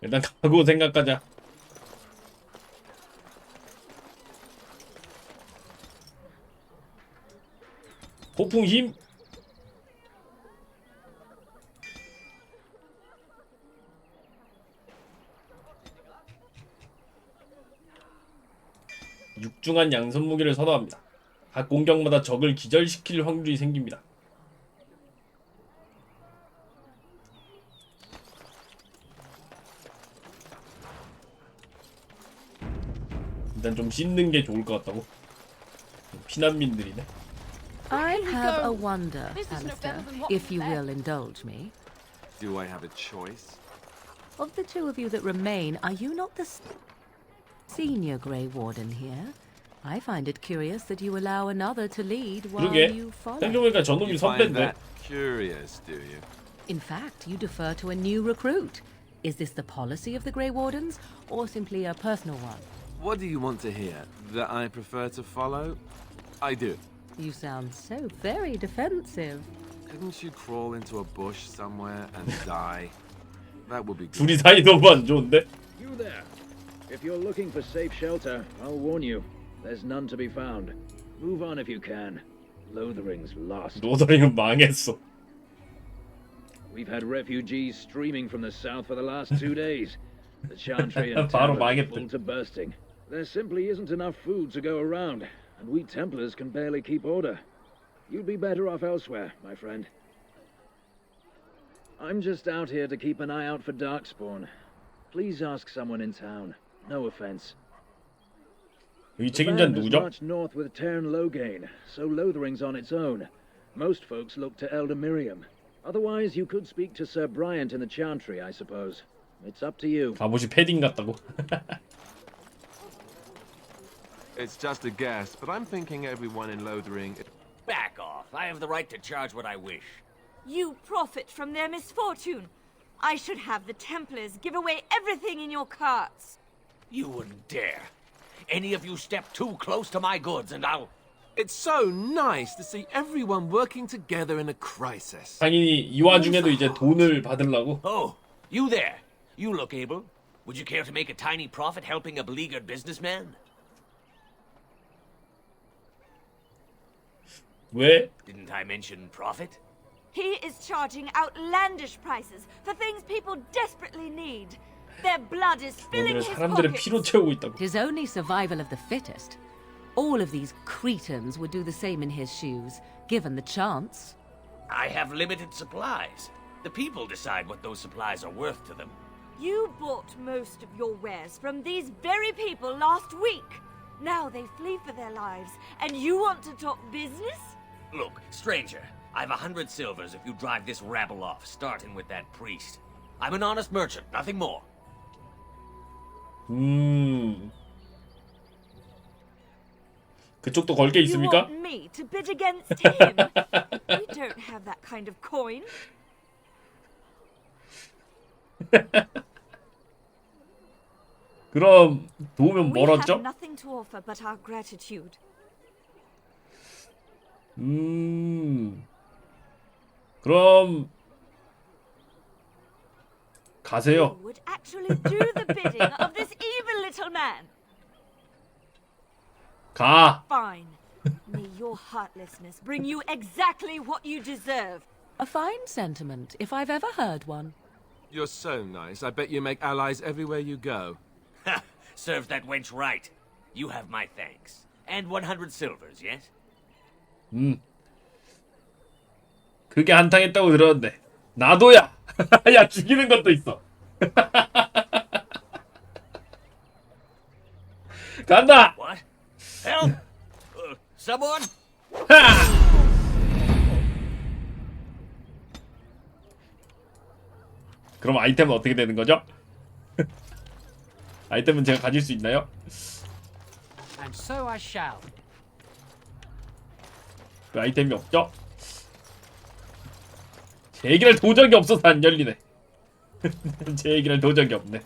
일단 가고 생각하자. 폭풍 힘. 육중한 양손 무기를 선호합니다. 각 공격마다 적을 기절시킬 확률이 생깁니다. 일단 좀 씻는 게 좋을 것 같다고. 피난민들이네. I have a wonder, Alistair, if you will indulge me. Do I have a choice? Of the two of you that remain, are you not the senior Grey Warden here? I find it curious that you allow another to lead while 그러게. you follow. 생각해보니까 저놈이 You find 선배인데. that curious, do you? In fact, you defer to a new recruit. Is this the policy of the Grey Wardens, or simply a personal one? What do you want to hear? That I prefer to follow? I do. You sound so very defensive. Couldn't you crawl into a bush somewhere and die? That would be good. 둘이 사이 너무 안 좋은데? You there. If you're looking for safe shelter, I'll warn you. There's none to be found. Move on if you can. Lothering's lost. 로더링은 망했어. We've had refugees streaming from the south for the last 2 days. The Chantry and 바로 Templars are 망했대. full to bursting. There simply isn't enough food to go around, and we Templars can barely keep order. You'd be better off elsewhere, my friend. I'm just out here to keep an eye out for Darkspawn. Please ask someone in town. No offense. 여기 The 책임자는 band has 누구죠? marched north with Terran Logain, so Lothering's on its own. Most folks look to Elder Miriam. Otherwise, you could speak to Sir Bryant in the Chantry, I suppose. It's up to you. 갑옷이 패딩 같다고. It's just a guess, but I'm thinking everyone in Lothering... Back off. I have the right to charge what I wish. You profit from their misfortune. I should have the Templars give away everything in your carts. You wouldn't dare. Any of you step too close to my goods and I'll... It's so nice to see everyone working together in a crisis. 당연히 이 와중에도 이제 돈을 받으려고. Oh, you there. You look able. Would you care to make a tiny profit helping a beleaguered businessman? 왜? Didn't I mention profit? He is charging outlandish prices for things people desperately need. Their blood is filling 너희들은 his 사람들의 pockets. 피로 채우고 있다고. Tis only survival of the fittest. All of these cretins would do the same in his shoes, given the chance. I have limited supplies. The people decide what those supplies are worth to them. You bought most of your wares from these very people last week. Now they flee for their lives, and you want to talk business? Look, stranger, I've 100 silvers if you drive this rabble off, starting with that priest. I'm an honest merchant, nothing more. 그쪽도 걸 게 You 있습니까? want me to bid against him? We don't have that kind of coin. 그럼 도우면 We have 멀었죠? nothing to offer but our gratitude. 그럼 가세요. Who would actually do the bidding of this evil little man? 가. Fine. May your heartlessness bring you exactly what you deserve. A fine sentiment, if I've ever heard one. You're so nice. I bet you make allies everywhere you go. Ha! Serves that wench right. You have my thanks. And 100 silvers, yes? 그게 한탕했다고 들었는데 나도야. 야 죽이는 것도 있어. 간다. What? Help! Someone? 그럼 아이템은 어떻게 되는 거죠? 아이템은 제가 가질 수 있나요? And so I shall. 그 아이템이 없죠? 제 얘기를 도적이 없어서 안 열리네. 제 얘기를 도적이 없네.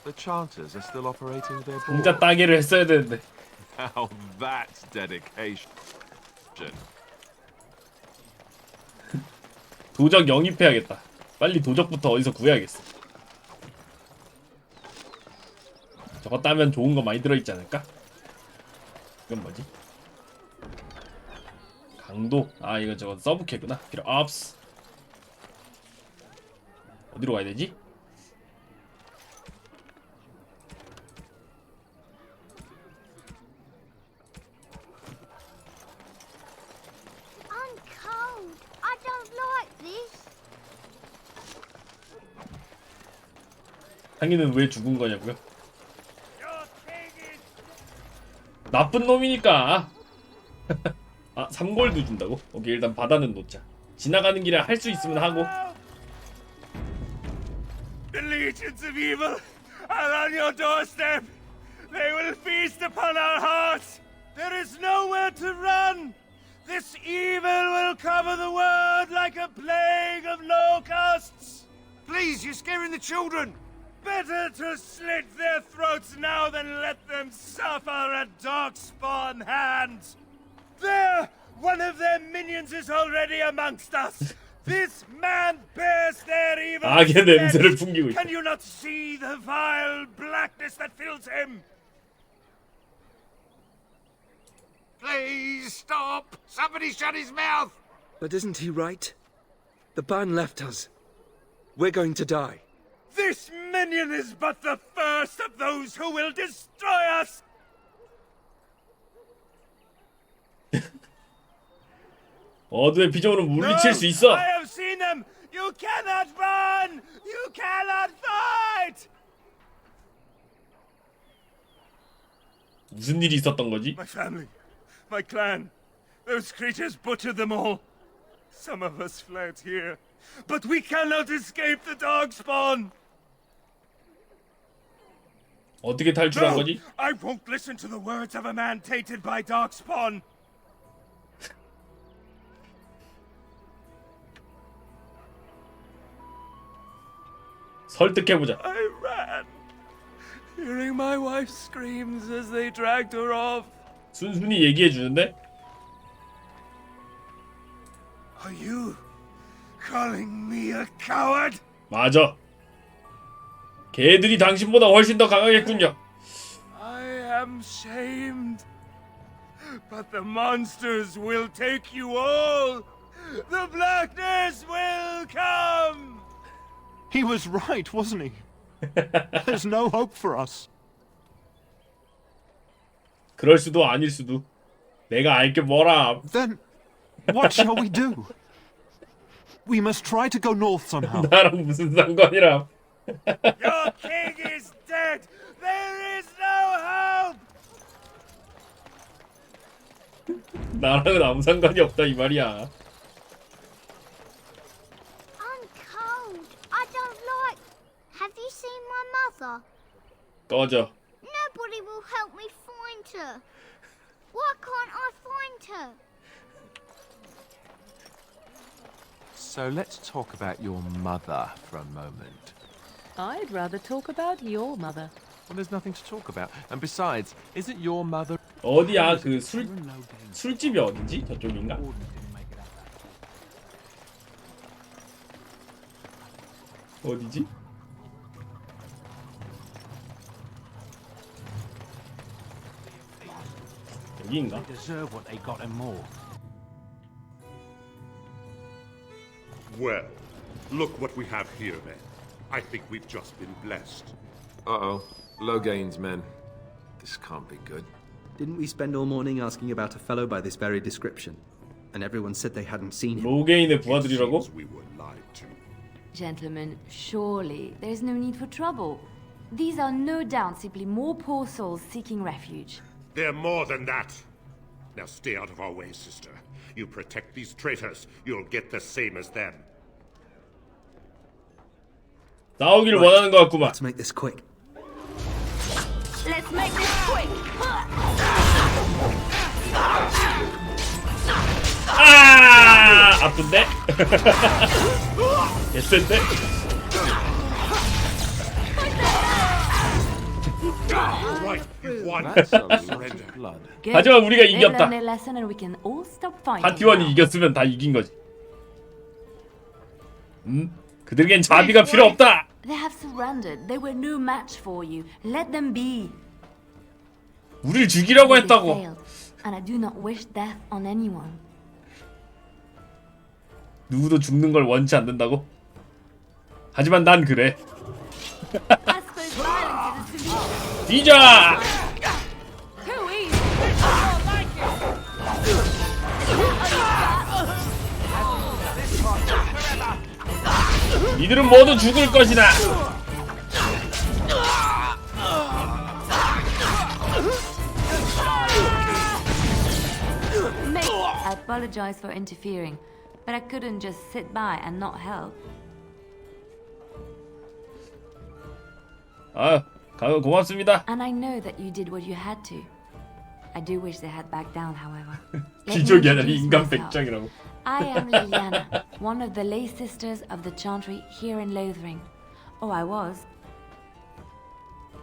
The Chanters are still operating their 공짜 board. 따개를 했어야 되는데. Now that's dedication. 도적 영입해야겠다. 빨리 도적부터 어디서 구해야겠어. 저거 따면 좋은 거 많이 들어있지 않을까? 이건 뭐지? 강도. 아 이거 저거 서브캐구나. 필요 없어. 어디로 가야 되지? I'm cold. I don't like this. 상인은 왜 죽은 거냐고요? 나쁜 놈이니까. 아 3골드 준다고? 오케이 일단 받아는 놓자. 지나가는 길에 할 수 있으면 하고. The legions of evil are on your doorstep. They will feast upon our hearts. There is nowhere to run. This evil will cover the world like a plague of locusts. Please, you're scaring the children. Better to slit their throats now than let them suffer at Darkspawn hands. There! One of their minions is already amongst us. This man bears their evil. 악의 냄새를 풍기고 있다. Can you not see the vile blackness that fills him? Please stop! Somebody shut his mouth! But isn't he right? The ban left us. We're going to die. This minion is but the first of those who will destroy us. 어둠의 비전으로 물리칠 수 있어. I have seen them. You cannot run. You cannot fight. 무슨 일이 있었던 거지? My family, my clan, those creatures butchered them all. Some of us fled here, but we cannot escape the Darkspawn. 어떻게 탈출한 No, 거지? I won't listen to the words of a man tainted by Darkspawn. 설득해보자. I ran, hearing my wife's screams as they dragged her off. 순순히 얘기해주는데? Are you calling me a coward? 맞아. 걔들이 당신보다 훨씬 더 강하겠군요. I am shamed, but the monsters will take you all. The blackness will come. He was right, wasn't he? There's no hope for us. 그럴 수도 아닐 수도. 내가 알게 뭐라. Then what shall we do? We must try to go north somehow. 나랑 무슨 상관이람. Your king is dead. There is no hope. 나랑은 아무 상관이 없다 이 말이야. I'm cold. I don't like. Have you seen my mother? 꺼져. Nobody will help me find her. Why can't I find her? So let's talk about your mother for a moment. I'd rather talk about your mother. Well, there's nothing to talk about. And besides, isn't your mother... 어디야 그 술집이 어디지? 저쪽인가? 어디지? 여기인가? They deserve what they got and more. Well, look what we have here, then. I think we've just been blessed. Uh-oh. Logain's men. This can't be good. Didn't we spend all morning asking about a fellow by this very description? And everyone said they hadn't seen him. 로게인의 부하들이라고? We were lied to. Gentlemen, surely there's no need for trouble. These are no doubt simply more poor souls seeking refuge. They're more than that. Now stay out of our way, sister. You protect these traitors, you'll get the same as them. 나오길 원하는 것 같구만. Let's make this quick. Let's make this quick. 아, 아픈데? 예쁜데? Right, you won. Blood. 하지만 우리가 이겼다. They learn their lesson and we can all stop fighting. 파티원이 이겼으면 다 이긴 거지. 그들에겐 자비가 필요 없다. They have surrendered. They were no match for you. Let them be. 우릴 죽이려고 They 했다고. failed, and I do not wish death on anyone. 누구도 죽는 걸 원치 않는다고? 하지만 난 그래. I suppose violence is a solution. 뒤져! Too easy. I don't like it. 이들은 모두 죽을 것이다. apologize for interfering, but I couldn't just sit by and not help. 아, 고맙습니다. And I know that you did what you had to. I do wish they had backed down, however. Let me 귀족이 아니라 introduce 인간 myself. 백정이라고. I am Liliana, one of the lay sisters of the Chantry here in Lothering. Oh, I was.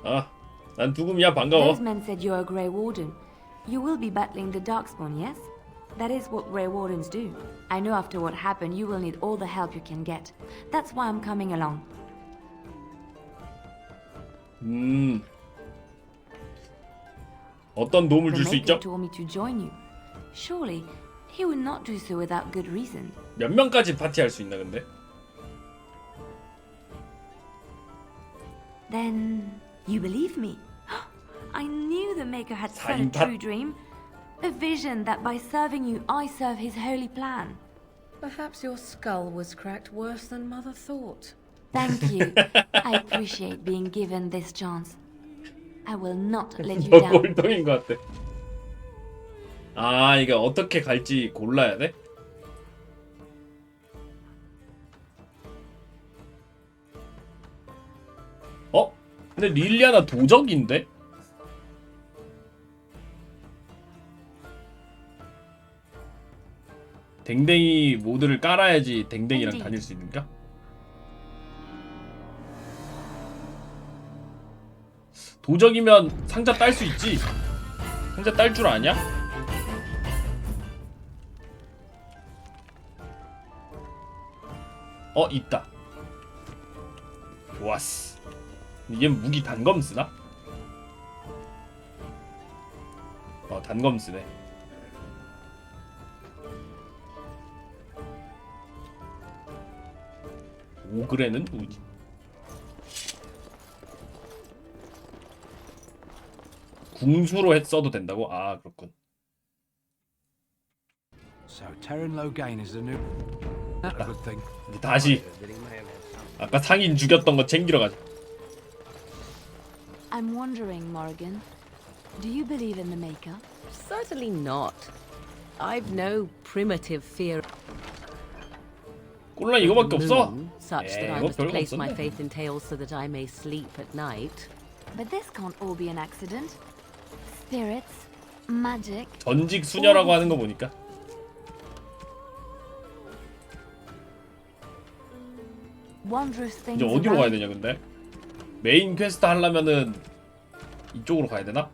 아, 난 두금이야. 반가워. Those men said you're a Grey Warden. You will be battling the Darkspawn, yes? That is what Grey Wardens do. I know after what happened, you will need all the help you can get. That's why I'm coming along. 어떤 도움을 The 줄 수 Maker 있죠? told me to join you. Surely, he would not do so without good reason. 몇 명까지 파티할 수 있나 근데? Then, you believe me? I knew the Maker had set a 사인팟? true dream. A vision that by serving you, I serve his holy plan. Perhaps your skull was cracked worse than Mother thought. Thank you. I appreciate being given this chance. I will not let you 너 down. 꼴통인 것 같아. 아, 이게 어떻게 갈지 골라야 돼? 어? 근데 릴리아나 도적인데? 댕댕이 모드를 깔아야지 댕댕이랑 다닐 수 있는가? 도적이면 상자 딸 수 있지? 상자 딸 줄 아냐? 있다. 좋았어. 얘 무기 단검 쓰나? 단검 쓰네. 오그레는 누구지? 궁수로 써도 된다고? 아, 그렇군. So Terran Logain is the new. A good thing. 다시 아까 상인 죽였던 거 챙기러 가자. I'm wondering, Morrigan, do you believe in the Maker? Certainly not. I've no primitive fear. 꼴라 이거밖에 없어? Moon, such that I 이거 must 별거 place my 없었네. faith in tales so that I may sleep at night. But this can't all be an accident. Spirits, magic. 전직 수녀라고 하는 거 보니까. Wondrous things. 이제 어디로 가야 되냐 근데? 메인 퀘스트 하려면은 이쪽으로 가야 되나?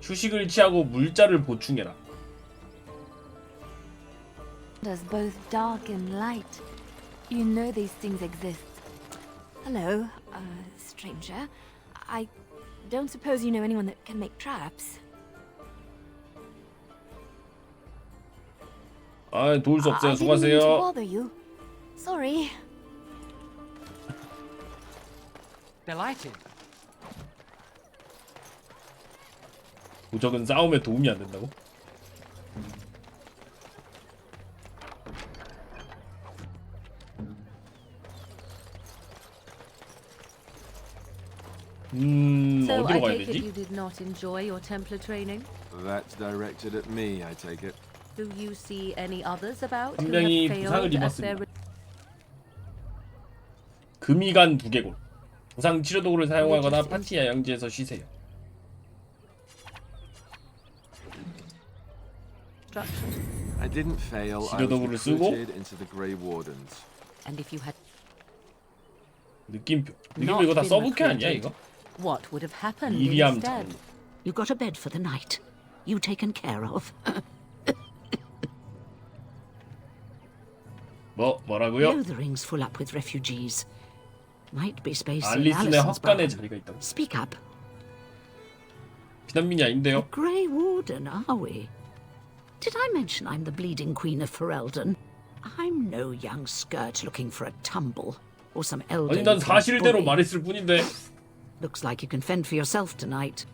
휴식을 취하고 물자를 보충해라. There's both dark and light. You know these things exist. Hello, stranger. I don't suppose you know anyone that can make traps? 아, 도울 수 없어요. I didn't mean to 수고하세요. bother you. Sorry. Delighted. 도적은 싸움에 도움이 안 된다고? So I 어디로 가야 take it 되지? you did not enjoy your Templar training? That's directed at me, I take it. Do you see any others about 한 who 명이 have 부상을 failed at their... 입었습니다. 금이간 두개골. 부상 치료 도구를 사용하거나 파티 야영지에서 쉬세요. I didn't fail. I 치료 was 도구를 쓰고 recruited into the Grey Wardens. And if you had 느낌표. not 이거 다 been 서브캐 아니야 recruited, 이거? what would have happened 이리암 instead? 장. You got a bed for the night. You taken care of. 뭐라고요? Lothering's full up with refugees. Might be space in 알리슨의 Alison's 헛간에 barn. 자리가 있다고. Speak up. 비난민이 아닌데요. Grey Warden, are we? Did I mention I'm the bleeding queen of Ferelden? I'm no young skirt looking for a tumble or some elderly. 아니 난 사실대로 bully. 말했을 뿐인데. Looks like you can fend for yourself tonight.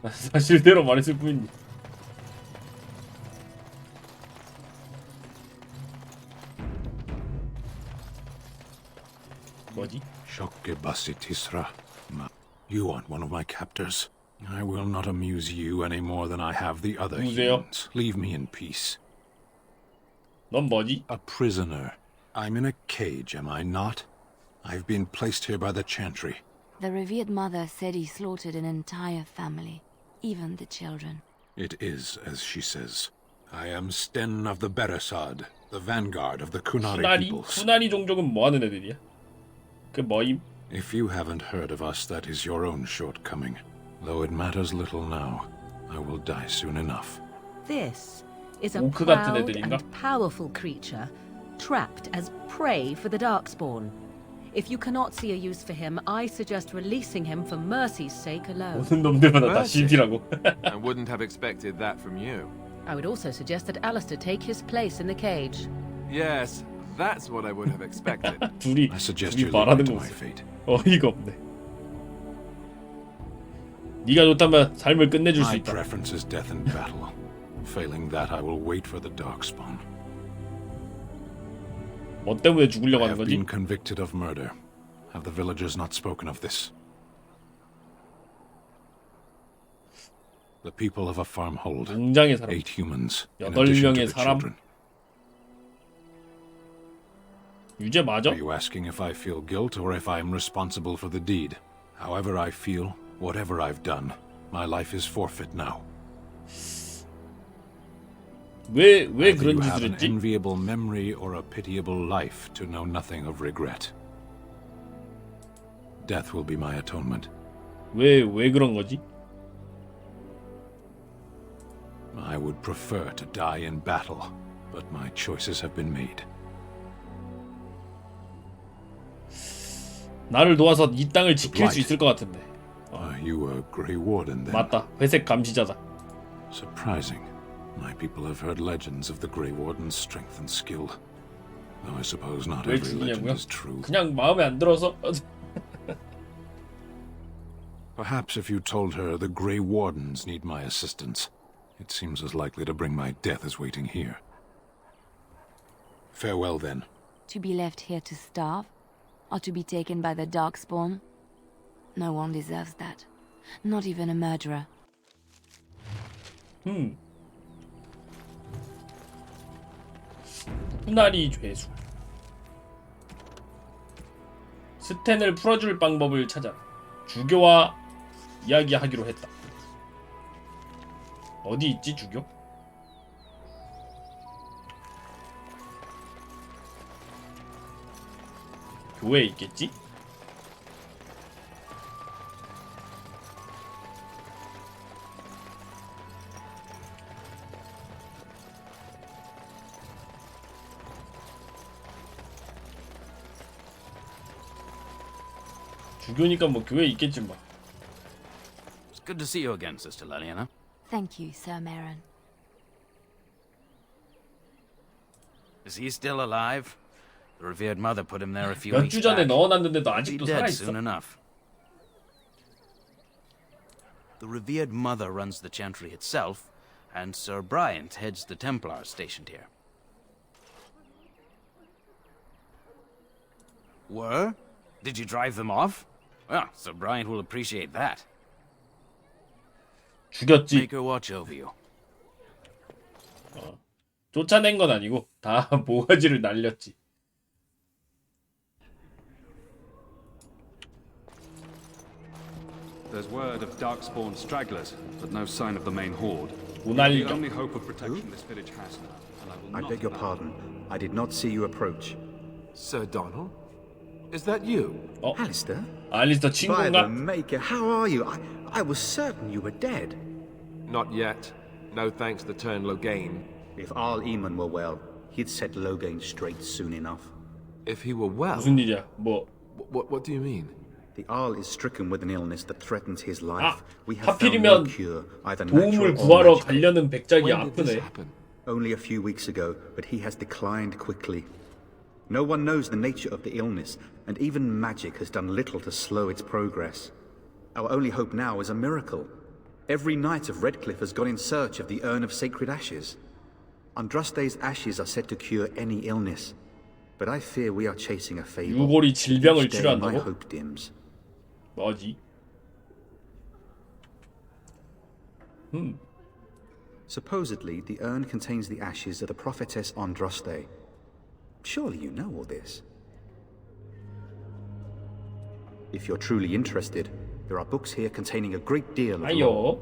사실대로 말했을 뿐인데. 뭐지? Shokke Basitisra. You aren't one of my captors. I will not amuse you any more than I have the other 누구세요? humans. Leave me in peace. 넌 뭐지? A prisoner. I'm in a cage, am I not? I've been placed here by the Chantry. The revered mother said he slaughtered an entire family, even the children. It is as she says. I am Sten of the Beresad, the vanguard of the Kunari 쿠나리? peoples. 쿠나리 종족은 뭐 하는 애들이야? 그 뭐임? If you haven't heard of us, that is your own shortcoming. Though it matters little now, I will die soon enough. This is a 오크 같은 proud 애들인가? and powerful creature, trapped as prey for the Darkspawn. If you cannot see a use for him, I suggest releasing him for mercy's sake alone. 모든 놈들마다 다 Mercy? 신이라고. I wouldn't have expected that from you. I would also suggest that Alistair take his place in the cage. Yes, that's what I would have expected. 둘이 I suggest 둘이 you leave 말하는 me to 거 my 보세요. fate. 어이가 없네. 네가 좋다면 삶을 끝내줄 수 My 있다. preference is death in battle. Failing that, I will wait for the Darkspawn. 뭐 때문에 죽으려고 I 하는 have 거지? been convicted of murder. Have the villagers not spoken of this? The people of a farm hold 농장의 사람. 8 humans in addition to 8명의 the 사람. children. 유죄 맞아? Are you asking if I feel guilt or if I am responsible for the deed? However I feel, whatever I've done, my life is forfeit now. 왜 Either 그런 you have 짓을 an 했지? enviable memory or a pitiable life to know nothing of regret. Death will be my atonement. 왜 그런 거지? I would prefer to die in battle, but my choices have been made. 나를 도와서 이 땅을 지킬 수 있을 것 같은데. Are you a Grey Warden then? 맞다. 회색 감시자다. Surprising. My people have heard legends of the Grey Warden's strength and skill. Though I suppose not 왜 every legend 죽이냐고요? is true. 그냥 마음에 안 들어서. Perhaps if you told her the Grey Wardens need my assistance, it seems as likely to bring my death as waiting here. Farewell then. To be left here to starve? Or to be taken by the Darkspawn? No one deserves that. Not even a murderer. 후나리 죄수. 스탠을 풀어줄 방법을 찾아 주교와 이야기하기로 했다. 어디 있지 주교? 교회에 있겠지? 주교니까 뭐 교회에 있겠지 뭐. It's good to see you again, Sister Leliana. Thank you, Sir Marin. Is he still alive? The revered mother put him there a few 몇 weeks 주 전에 back. 넣어놨는데도 He'll be 아직도 dead 살아있어. soon enough. The revered mother runs the chantry itself, and Sir Bryant heads the Templars stationed here. Were? Did you drive them off? Well, Sir Bryant will appreciate that. 죽였지. Make her watch over you. 쫓아낸 건 아니고 다 모가지를 날렸지. There's word of Darkspawn stragglers, but no sign of the main horde. The only hope of protection this village has now, and I will I not beg your allow pardon. I did not see you approach. Sir Donald? Is that you? Alistair? 알리스터 By the 친구인가? Maker, how are you? I was certain you were dead. Not yet. No thanks to Turn Logain. If Arl Eamon were well, he'd set Logain straight soon enough. If he were well? 무슨 일이야? 뭐? What do you mean? The Arl is stricken with an illness that threatens his life. We have found 하필이면 no cure, either 도움을 natural or 구하러 magical. 가려는 백작이 아프네. Only a few weeks ago, but he has declined quickly. No one knows the nature of the illness, and even magic has done little to slow its progress. Our only hope now is a miracle. Every knight of Redcliffe has gone in search of the Urn of Sacred Ashes. Andraste's ashes are said to cure any illness, but I fear we are chasing a fable. 유골이 질병을 Each day my 치료한다고? hope dims. 뭐지? Supposedly, the urn contains the ashes of the prophetess Andraste. Surely you know all this. If you're truly interested, there are books here containing a great deal of lore.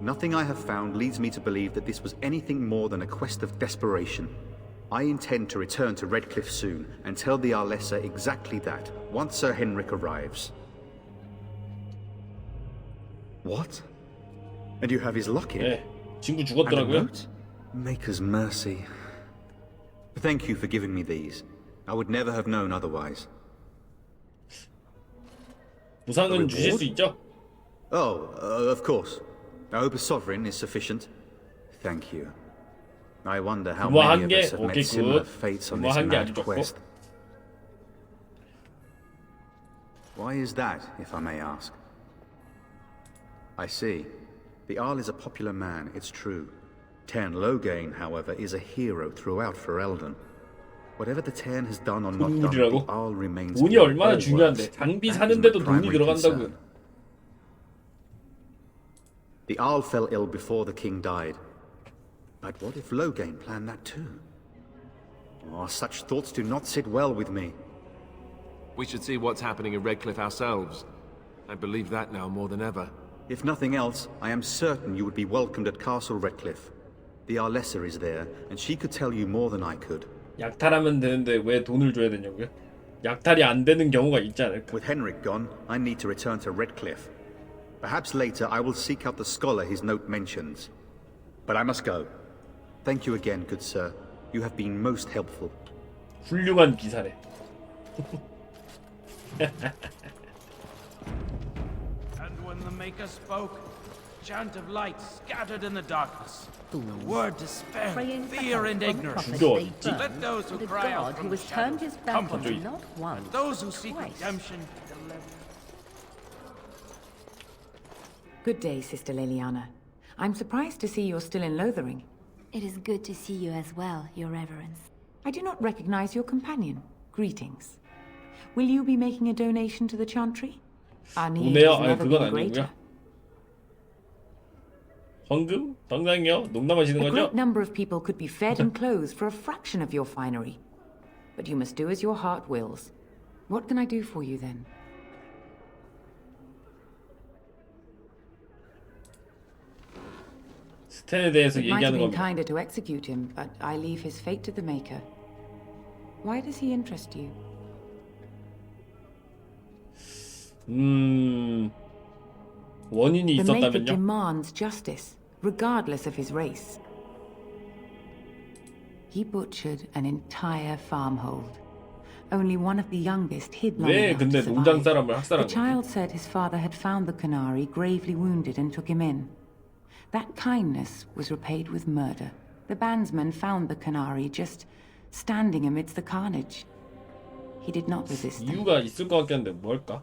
Nothing I have found leads me to believe that this was anything more than a quest of desperation. I intend to return to Redcliffe soon and tell the Arlessa exactly that, once Sir Henrik arrives. What? And you have his locket? 네, 친구 And a 죽었더라고요. note? Maker's mercy. Thank you for giving me these. I would never have known otherwise. 보상은 주실 수 있죠? Oh, of course. I hope a sovereign is sufficient. Thank you. I wonder how many of us have met similar fates on this mad quest. Why is that, if I may ask? I see. The Arl is a popular man, it's true. Tern Loghain, however, is a hero throughout Ferelden. Whatever the Tern has done or not done, the Arl remains 돈이 in 얼마나 all 중요한데 works. 장비 That is 사는데도 my 돈이 primary 들어간다고요. concern. The Arl fell ill before the king died. But what if Loghain planned that too? Oh, such thoughts do not sit well with me. We should see what's happening in Redcliffe ourselves. I believe that now more than ever. If nothing else, I am certain you would be welcomed at Castle Redcliffe. The Arlessa is there, and she could tell you more than I could. 약탈하면 되는데 왜 돈을 줘야 되냐고요? 약탈이 안 되는 경우가 있지 않을까? With Henrik gone, I need to return to Redcliffe. Perhaps later I will seek out the scholar his note mentions. But I must go. Thank you again, good sir. You have been most helpful. 훌륭한 기사래. And when the Maker spoke, chant of light scattered in the darkness. The word despair, fear, and ignorance. Let those who cry out who from has shadows turned his back come on to you me. not once, And those who seek twice. redemption, deliver. Good day, Sister Leliana. I'm surprised to see you're still in Lothering. It is good to see you as well, Your Reverence. I do not recognize your companion. Greetings. Will you be making a donation to the Chantry? Our need 오네요. has 아니 never 그건 been 아니고요. greater. 헌금? 당장요? 농담하시는 A 거죠? great number of people could be fed and clothed for a fraction of your finery. But you must do as your heart wills. What can I do for you then? 스탠에 대해서 It might have 얘기하는 been 겁니다. kinder to execute him, but I leave his fate to the Maker. Why does he interest you? 원인이 The Maker 있었다면요? demands justice, regardless of his race. He butchered an entire farmhold. Only one of the youngest hid long 왜 enough to 근데 농장 survive. 사람을 The 학살한 거지? child said his father had found the Canary gravely wounded and took him in. That kindness was repaid with murder. The bandsman found the Canary just standing amidst the carnage. He did not resist them. 이유가 있을 것 같긴 한데 뭘까?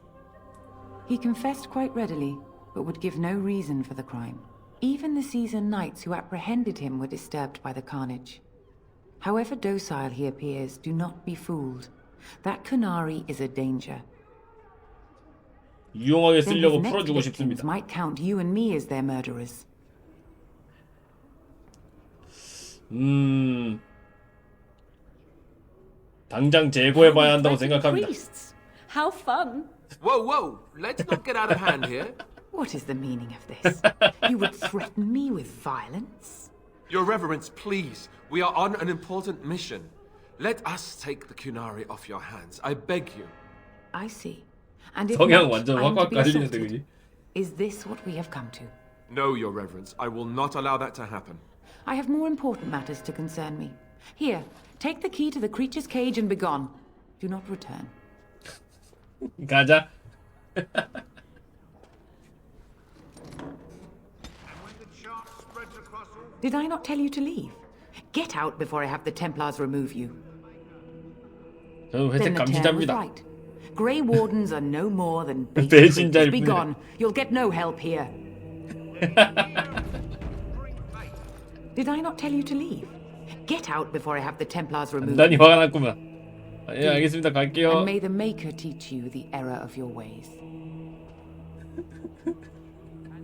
He confessed quite readily, but would give no reason for the crime. Even the seasoned knights who apprehended him were disturbed by the carnage. However docile he appears, do not be fooled. That Canary is a danger. 유용하게 Then 쓰려고 his next 풀어주고 victims 싶습니다. might count you and me as their murderers. 당장 제거해봐야 한다고 생각합니다. Priests. How fun. Whoa, whoa! Let's not get out of hand here. What is the meaning of this? You would threaten me with violence? Your Reverence, please. We are on an important mission. Let us take the Kunari off your hands. I beg you. I see. And if 성향 not, 완전 I'm to 확확 be 갈리는데 assaulted. 그지? Is this what we have come to? No, Your Reverence. I will not allow that to happen. I have more important matters to concern me. Here, take the key to the creature's cage and begone. Do not return. 가자. Did I not tell you to leave? Get out before I have the Templars remove you. 저는 Then 회색 the Tern was 감시자입니다. right. Grey Wardens are no more than bait 배신자일 creatures. Be 뿐이네. gone. You'll get no help here. Did I not tell you to leave? Get out before I have the Templars remove 단단히 you. 화가 났구만. 예, 알겠습니다. And 갈게요. may the Maker teach you the error of your ways. And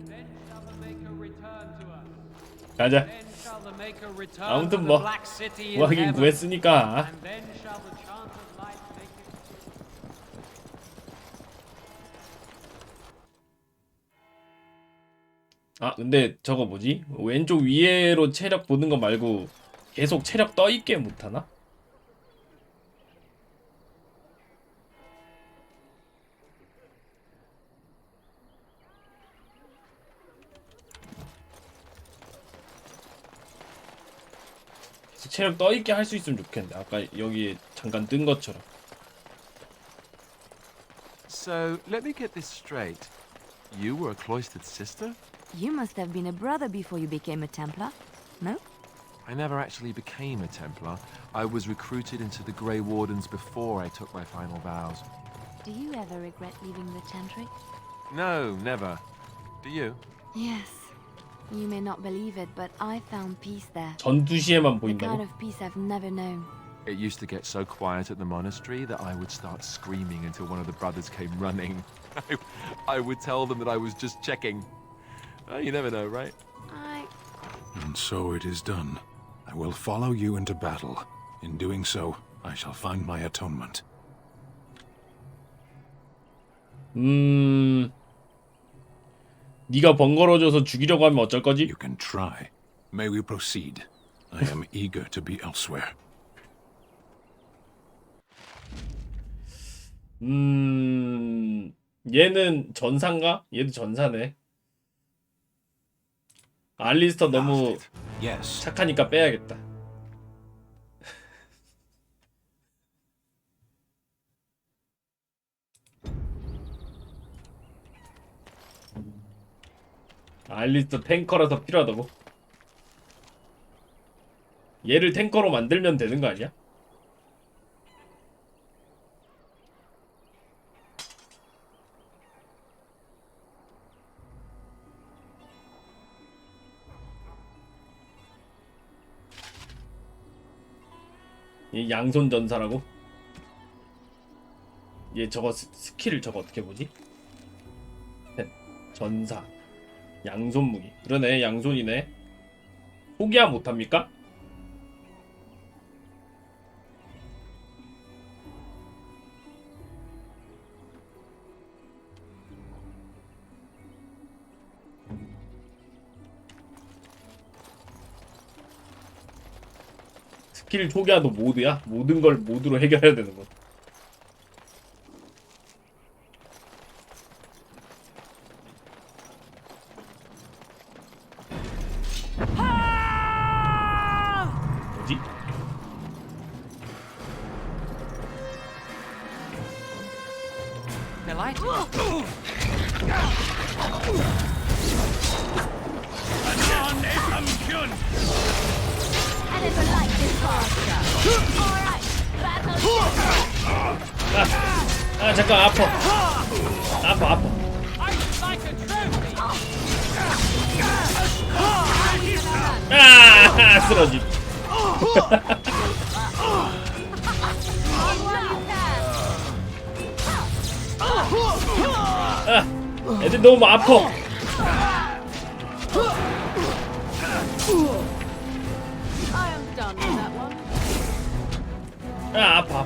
then shall the Maker return to us. 가자. 아무튼 뭐 구하긴 구했으니까. 아 근데 저거 뭐지? 왼쪽 위에로 체력 보는 거 말고 계속 체력 떠있게 못하나? 계속 체력 떠있게 할 수 있으면 좋겠는데 아까 여기에 잠깐 뜬 것처럼. So, let me get this straight. You were a cloistered sister? You must have been a brother before you became a Templar, no? I never actually became a Templar. I was recruited into the Grey Wardens before I took my final vows. Do you ever regret leaving the Chantry? No, never. Do you? Yes. You may not believe it, but I found peace there. 전투 시에만 The kind 보인다고? of peace I've never known. It used to get so quiet at the monastery that I would start screaming until one of the brothers came running. I would tell them that I was just checking. You never know, right? And so it is done. I will follow you into battle. In doing so, I shall find my atonement. 네가 번거로워져서 죽이려고 하면 어쩔 거지? You can try. May we proceed? I am eager to be elsewhere. 얘는 전사인가? 얘도 전사네. 알리스터 너무 착하니까 빼야겠다. 알리스터 탱커라서 필요하다고? 얘를 탱커로 만들면 되는 거 아니야? 얘 양손 전사라고? 얘 저거 스킬 저거 어떻게 보지? 전사 양손 무기. 그러네, 양손이네. 포기야 못합니까? 스킬 초기화도 모드야? 모든 걸 모드로 해결해야 되는 거. 뭐지? 아 잠깐 아파. 아 쓰러짐. 아 애들 너무 아파. 아 아파.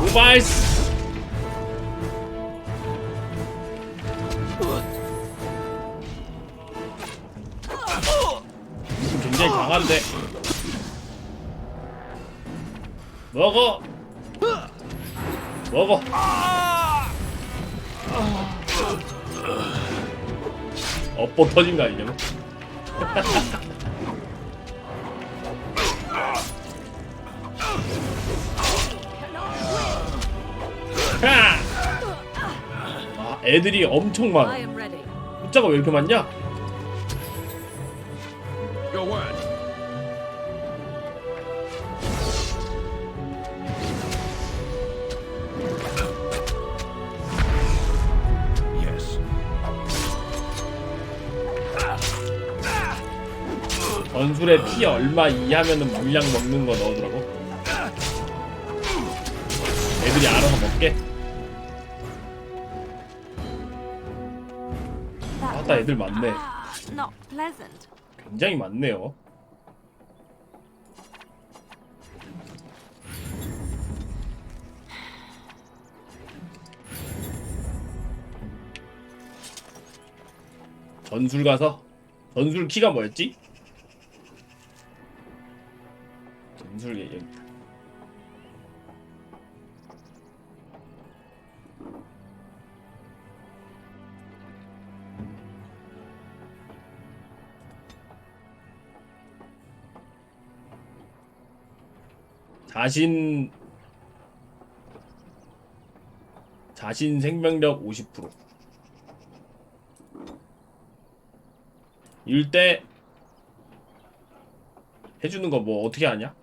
오바이스. 이거 굉장히 강한데. 먹어. 엎어 터진 거 아니냐고? 아, 애들이 엄청 많아. 숫자가 왜 이렇게 많냐? Your word. Yes. 전술에 피 얼마 이하면은 물량 먹는 거 넣어두라고? 애들이 알아서 먹게? 아따 애들 많네. Not pleasant. 굉장히 많네요. 전술 가서 전술 키가 뭐였지? 전술 여기. 자신 생명력 50%. 일대 해주는 거 뭐 어떻게 하냐?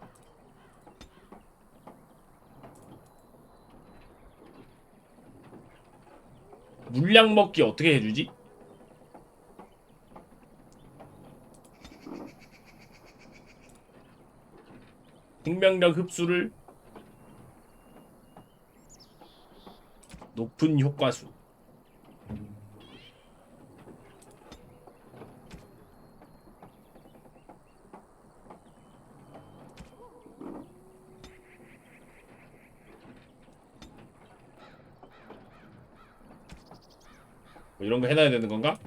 물량 먹기 어떻게 해주지? 생명력 흡수를 높은 효과수. 뭐 이런 거 해놔야 되는 건가?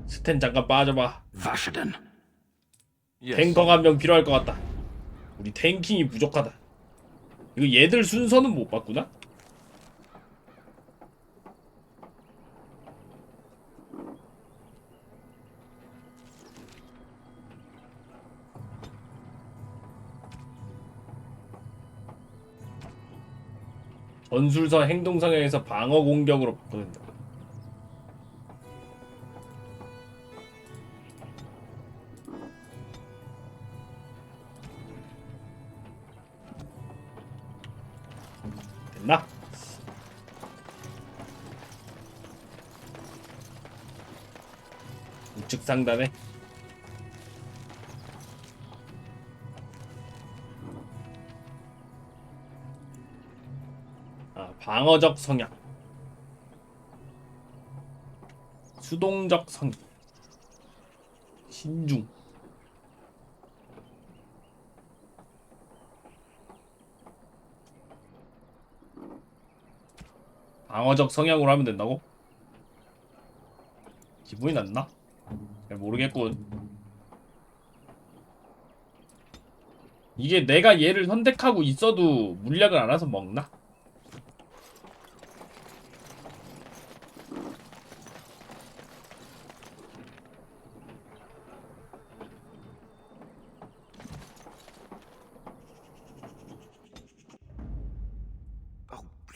스탠 잠깐 빠져봐. 탱커가 한 명 필요할 것 같다. 우리 탱킹이 부족하다. 이거 얘들 순서는 못 봤구나? 전술서 행동 성향에서 방어 공격으로 바꿔낸다. 됐나? 우측 상단에 방어적 성향, 수동적 성향, 신중. 방어적 성향으로 하면 된다고? 기분이 났나? 잘 모르겠군. 이게 내가 얘를 선택하고 있어도 물약을 알아서 먹나?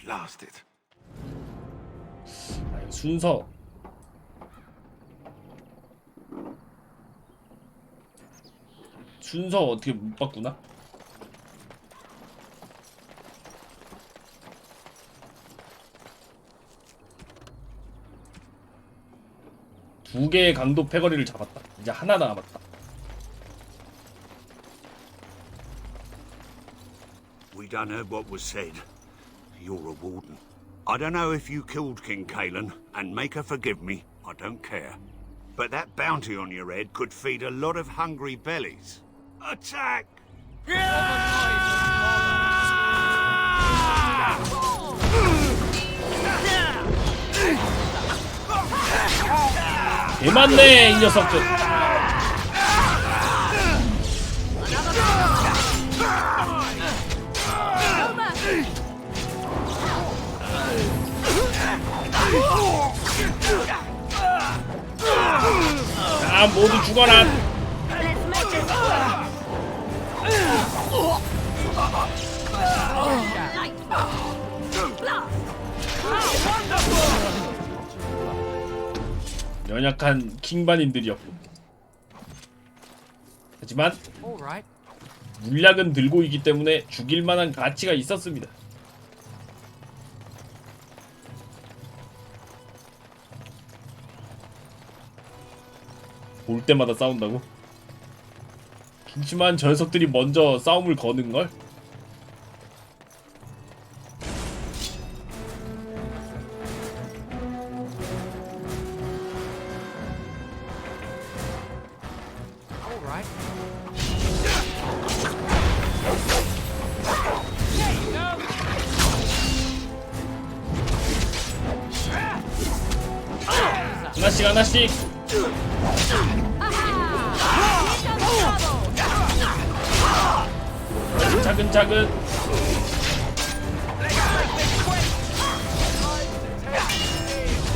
Blast it. 순서 어떻게 못 봤구나? 두 개의 강도 패거리를 잡았다. 이제 하나 남았다. We done heard what was said. You're a warden. I don't know if you killed King Kalen, and make her forgive me, I don't care. But that bounty on your head could feed a lot of hungry bellies. Attack! 개맞네 이 녀석들. 자 모두 죽어라. 연약한 킹반인들이었고, 하지만 물약은 들고 있기 때문에 죽일 만한 가치가 있었습니다. 볼 때마다 싸운다고? 그렇지만 저 녀석들이 먼저 싸움을 거는걸? 하나씩 하나씩. 차근차근.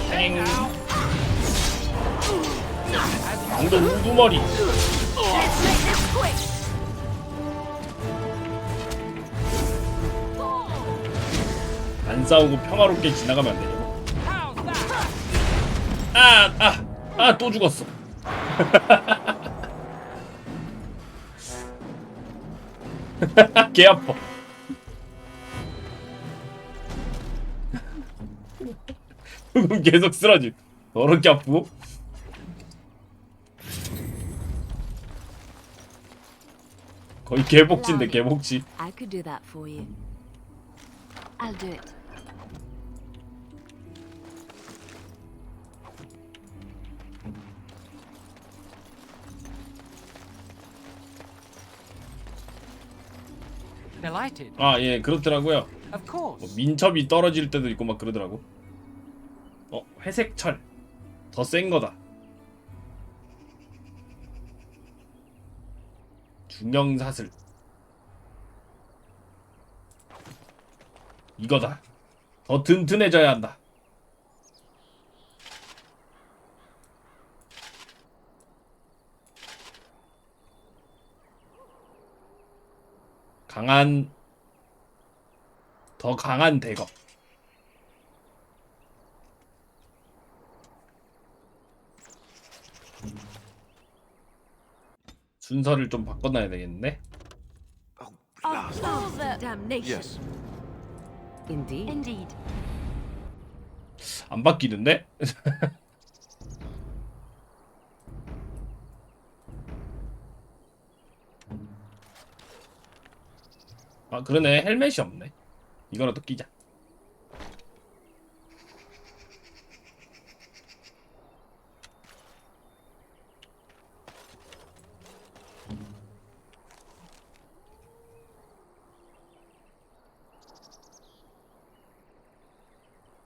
땡. 방도 우두머리. 안 싸우고 평화롭게 지나가면 안 되냐고. 또 죽었어. 개 아파. 그럼 계속 쓰러지. 더럽게 아프고. 거의 개복치인데 개복치. I could do that for you. I'll do it. 아, 예, 그렇더라고요. Of course. 뭐 민첩이 떨어질 때도 있고 막 그러더라고. 회색철. 더 센 거다. 중형사슬. 이거다. 더 튼튼해져야 한다. 더 강한 대검. 순서를 좀 바꿔놔야 되겠네. Damnation. Yes. Indeed. Indeed. 안 바뀌는데? 아, 그러네. 헬멧이 없네. 이거라도 끼자.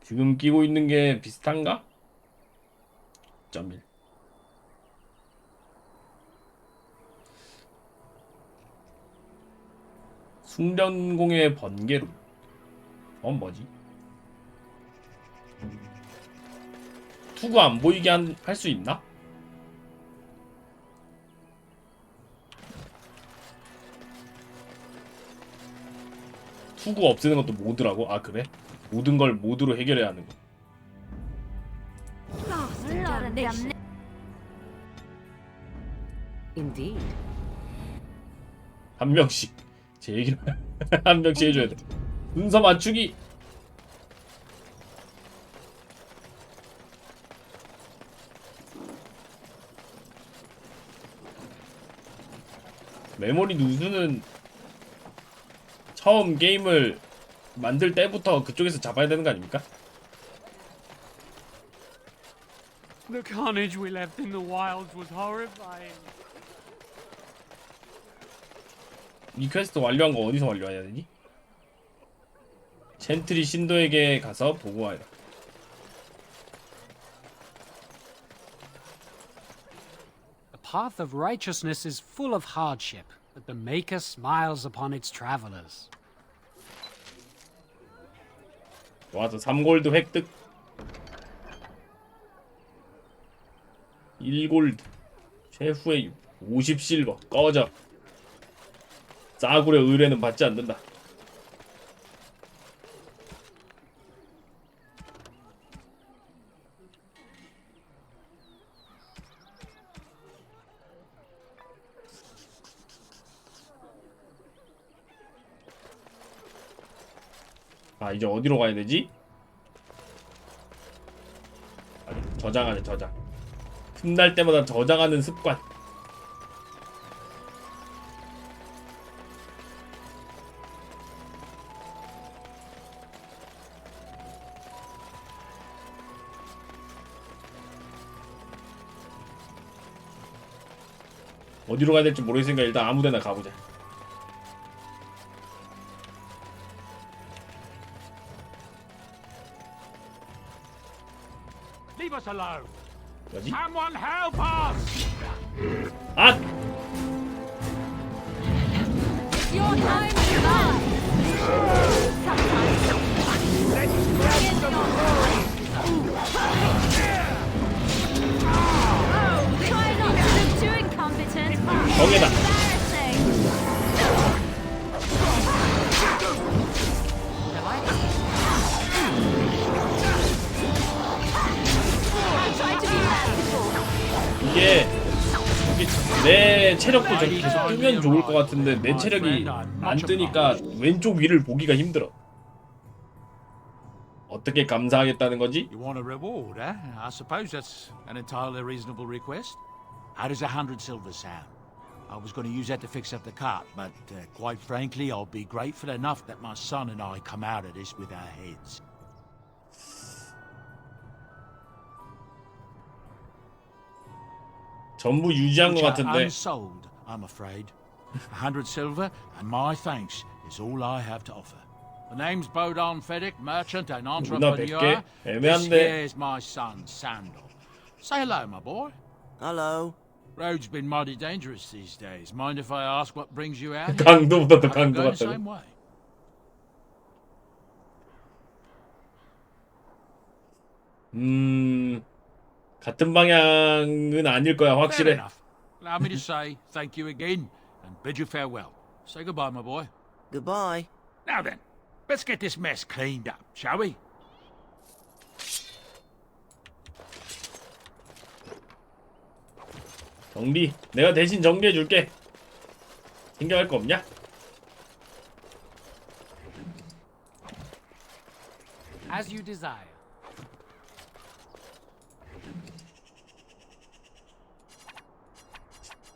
지금 끼고 있는 게 비슷한가? 0.1. 숙련공의 번개로. 뭐지? 투구 안 보이게 할 수 있나? 투구 없애는 것도 모드라고? 아, 그래? 모든 걸 모드로 해결해야 하는 거. Indeed. 한 명씩. 제 얘기를 한 명씩 해줘야 돼. 순서 맞추기. 메모리 누수는 처음 게임을 만들 때부터 그쪽에서 잡아야 되는 거 아닙니까? The carnage we left in the wilds was horrifying. 이 퀘스트 완료한 거 어디서 완료해야 되니? 젠트리 신도에게 가서 보고하라. The path of righteousness is full of hardship, but the Maker smiles upon its travelers. 와서 3골드 획득. 1골드. 최후의 50실버. 꺼져. 싸구려 의뢰는 받지 않는다. 자, 이제 어디로 가야 되지? 저장하자, 저장. 틈날 때마다 저장하는 습관. 어디로 가야 될지 모르겠으니까 일단 아무데나 가보자. Leave us alone. 뭐지? Someone help us! 아! It's your time to shine. Try not to look too incompetent. 정해다. 이게 내 체력도 저기 계속 뜨면 좋을 것 같은데 내 체력이 안 뜨니까 왼쪽 위를 보기가 힘들어. 어떻게 감사하겠다는 거지? You want a reward, eh? I suppose that's an entirely reasonable request. How does 100 silver sound? I was going to use that to fix up the cart, but quite frankly, I'll be grateful enough that my son and I come out of this with our heads. 전부 유지한 것 같은데. Unsold, I'm afraid. 100 silver and my thanks is all I have to offer. The name's Bodon Fedek, merchant and entrepreneur. This here's my son, Sandal. Say hello, my boy. Hello. Road's been mighty dangerous these days. Mind if I ask what brings you out here? 강도보다 더 I'm 강도 going the 같다고. same way. 같은 방향은 아닐 거야, Fair 확실해. enough. Allow me to say thank you again and bid you farewell. Say goodbye, my boy. Goodbye. Now then, let's get this mess cleaned up, shall we? 정리. 내가 대신 정리해 줄게. 생각할 거 없냐? As you desire.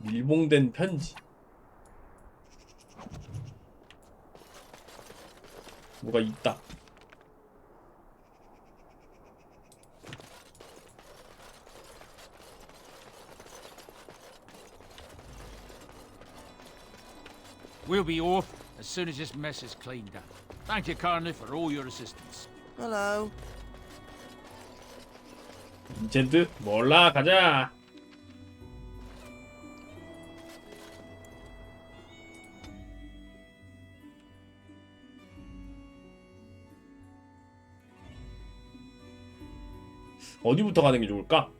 밀봉된 편지. 뭐가 있다. We'll be off as soon as this mess is cleaned up. Thank you kindly for all your assistance. Hello. 빈센트? 몰라, 가자. 어디부터 가는 게 좋을까?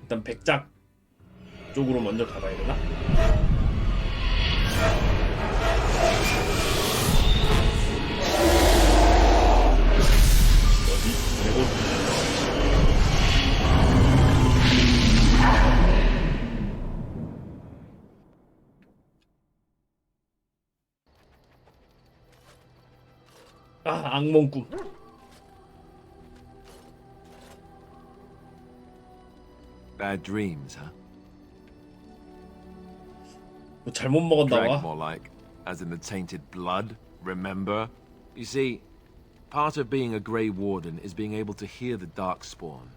일단 백작 쪽으로 먼저 가봐야 되나? 어디? 그리고 아, 악몽꿈. Bad dreams, huh? 뭐 잘못 먹었나 Drank 봐. more like, as in the tainted blood, remember? You see, part of being a Grey Warden is being able to hear the Darkspawn.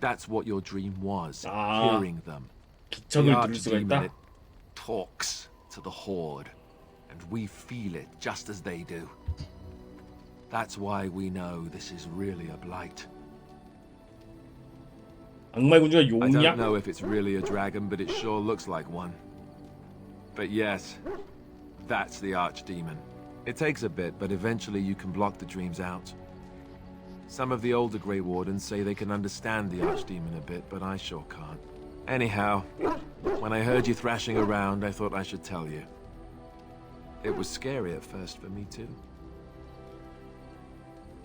That's what your dream was, hearing them. The 기척을 들을 수가 Archdemon, 있다. it talks to the Horde, and we feel it just as they do. That's why we know this is really a blight. 악마의 군주가 I don't 용약? know if it's really a dragon, but it sure looks like one. But yes, that's the Archdemon. It takes a bit, but eventually you can block the dreams out. Some of the older Grey Wardens say they can understand the Archdemon a bit, but I sure can't. Anyhow, when I heard you thrashing around, I thought I should tell you. It was scary at first for me too.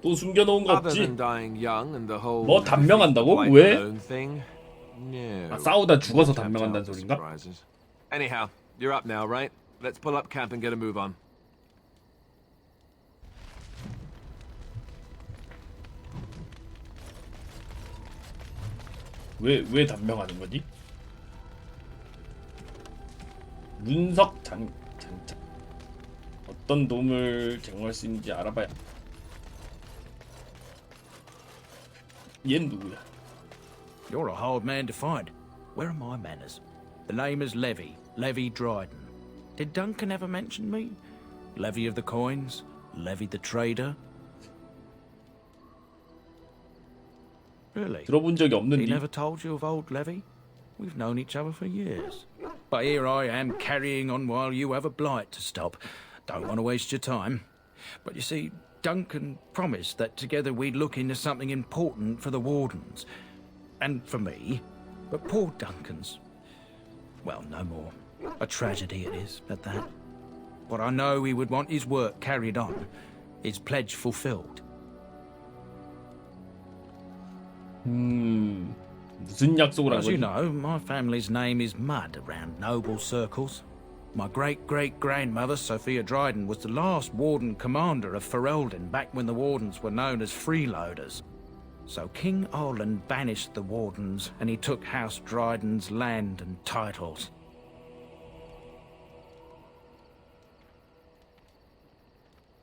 또 숨겨놓은 거 Other 없지? than dying young and the whole 뭐 단명한다고? fight 왜? alone thing? No. 아, 싸우다 죽어서 Kept 단명한다는 out the 소린가? surprises. Anyhow, you're up now, right? Let's pull up camp and get a move on. 왜 단명하는 거지? 문석 장착. 어떤 도움을 제공할 수 있는지 알아봐야. 얜 누구야? You're a hard man to find. Where are my manners? The name is Levy Dryden. Did Duncan ever mention me? Levy of the coins? Levy the trader? Really? 들어본 적이 He 없는데. never told you of old Levy? We've known each other for years. But here I am carrying on while you have a blight to stop. Don't want to waste your time. But you see, Duncan promised that together we'd look into something important for the Wardens. And for me. But poor Duncan's... well, no more. A tragedy it is, at that. But I know he would want his work carried on. His pledge fulfilled. 무슨 약속을 한 As 거지? you know, my family's name is mud around noble circles. My great-great-grandmother, Sophia Dryden, was the last Warden commander of Ferelden back when the Wardens were known as freeloaders. So King Olin banished the Wardens, and he took House Dryden's land and titles.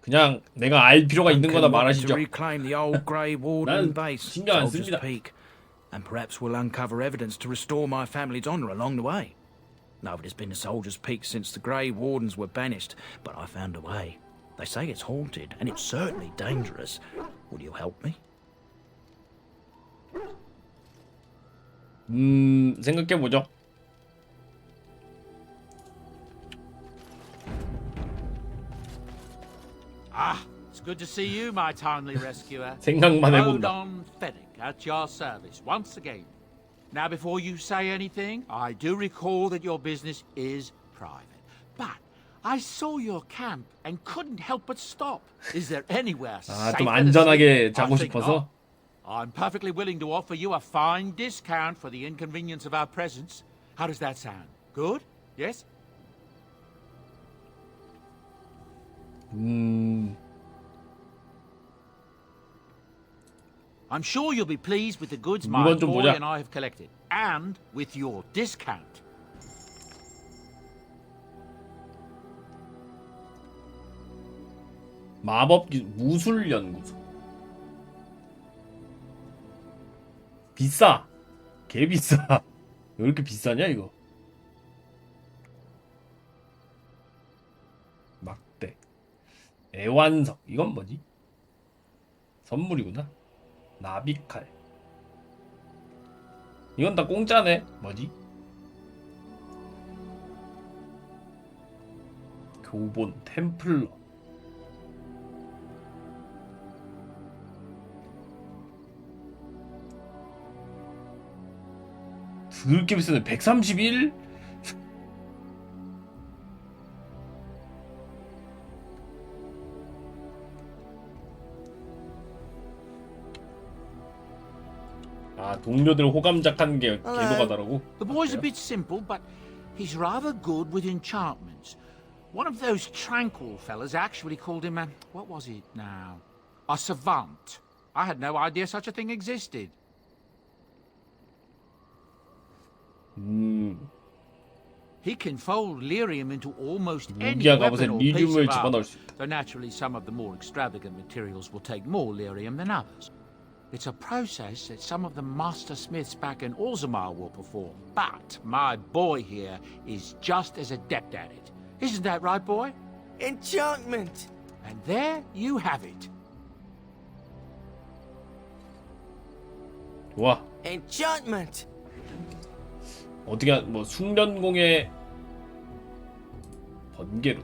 그냥 내가 알 필요가 있는 거다 말하시죠. To reclaim the old Grey Warden base, 신경 안 Soldier's 씁니다. Peak, and perhaps we'll uncover evidence to restore my family's honour along the way. Nobody's been to Soldier's Peak since the Grey Wardens were banished, but I found a way. They say it's haunted, and it's certainly dangerous. Will you help me? 생각해보죠. Ah, it's good to see you, my timely rescuer. 생각만 해본다. Rodon Fennec at your service once again. Now, before you say anything, I do recall that your business is private. But I saw your camp and couldn't help but stop. Is there anywhere safer 좀 to 안전하게 sleep? 자고 I think 싶어서. not. I'm perfectly willing to offer you a fine discount for the inconvenience of our presence. How does that sound? Good? Yes? I'm sure you'll be pleased with the goods my 물건 좀 boy 보자. and I have collected, and with your discount. 마법 무술 연구소. 비싸. 개 비싸. 왜 이렇게 비싸냐 이거? 막대. 애완석. 이건 뭐지? 선물이구나. 나비칼. 이건 다 공짜네. 뭐지? 교본 템플러. 그렇게 비싸네. 131? 아, 동료들 호감작하는 게 개노가다라고? The boy's a bit simple, but he's rather good with enchantments. One of those tranquil fellas actually called him a... what was it now? A savant. I had no idea such a thing existed. He can fold lyrium into almost any 무기야 weapon 갑옷에 or piece 리듐을 of art. 집어넣을 수 있다. Though naturally some of the more extravagant materials will take more lyrium than others. It's a process that some of the master smiths back in Orzammar will perform. But my boy here is just as adept at it. Isn't that right, boy? Enchantment! And there you have it. 와. Enchantment! 어떻게 뭐 숙련공의 번개룬.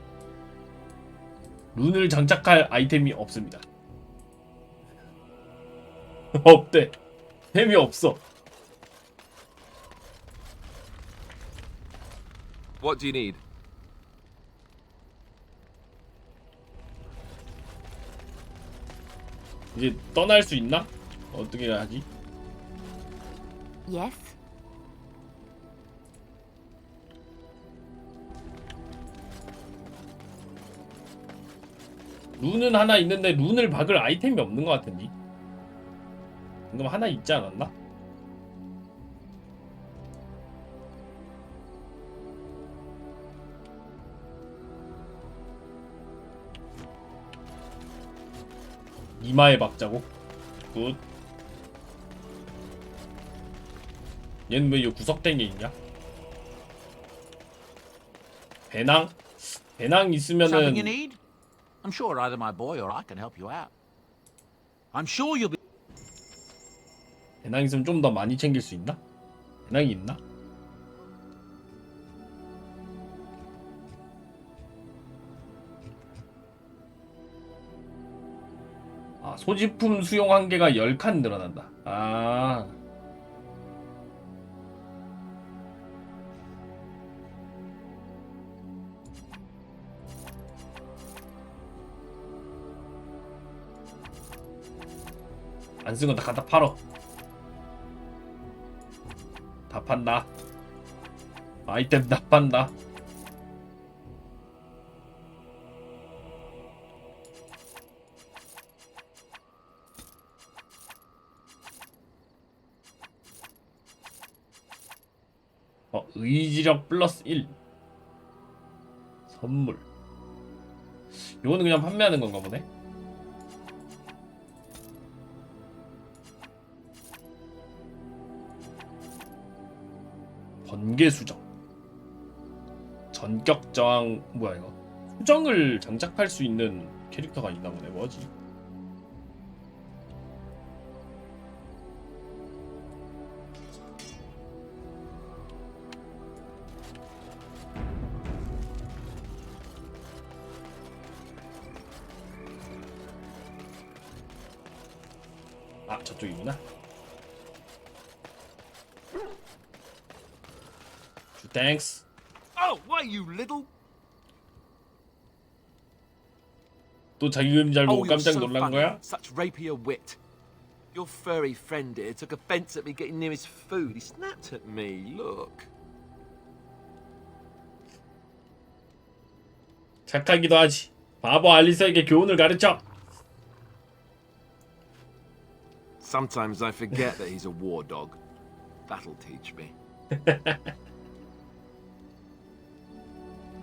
룬을 장착할 아이템이 없습니다. 없대. 템이 없어. What do you need? 이제 떠날 수 있나? 어떻게 하지? Yes? 룬은 하나 있는데 룬을 박을 아이템이 없는 것 같은데. 그럼 하나 있지 않았나? 이마에 박자고. 굿. 얘는 왜 이 구석탱이에 있냐? 배낭? 배낭 Something you 있으면은 need? I'm sure either my boy or I can help you out. I'm sure you'll be. 배낭 있으면 좀 더 많이 챙길 수 있나? 배낭이 있나? 아, 소지품 수용 한계가 10칸 늘어난다. 아. 안 쓴 건 다 갖다 팔어. 다 판다. 아이템 다 판다. 의지력 플러스 1 선물. 요거는 그냥 판매하는 건가 보네. 번개 수정. 전격 저항. 뭐야 이거? 수정을 장착할 수 있는 캐릭터가 있나 보네. 뭐지? 아, 저쪽이구나. Thanks. Oh, why you little? 또 자기 그림 잘 보고 Oh, you're 깜짝 so 놀란 funny. 거야? Such rapier wit. Your furry friend here took offense at me getting near his food. He snapped at me. Look. 착하기도 하지. 바보 알리사에게 교훈을 가르쳐. Sometimes I forget that he's a war dog. That'll teach me.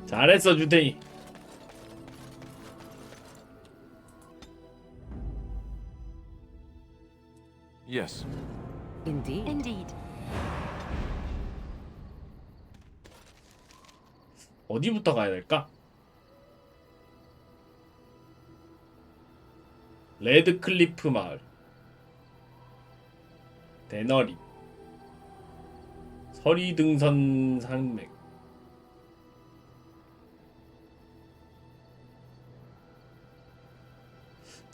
잘했어 주태이. Yes. Indeed. Indeed. 어디부터 가야 될까? 레드클리프 마을, 대너리, 서리등선 산맥.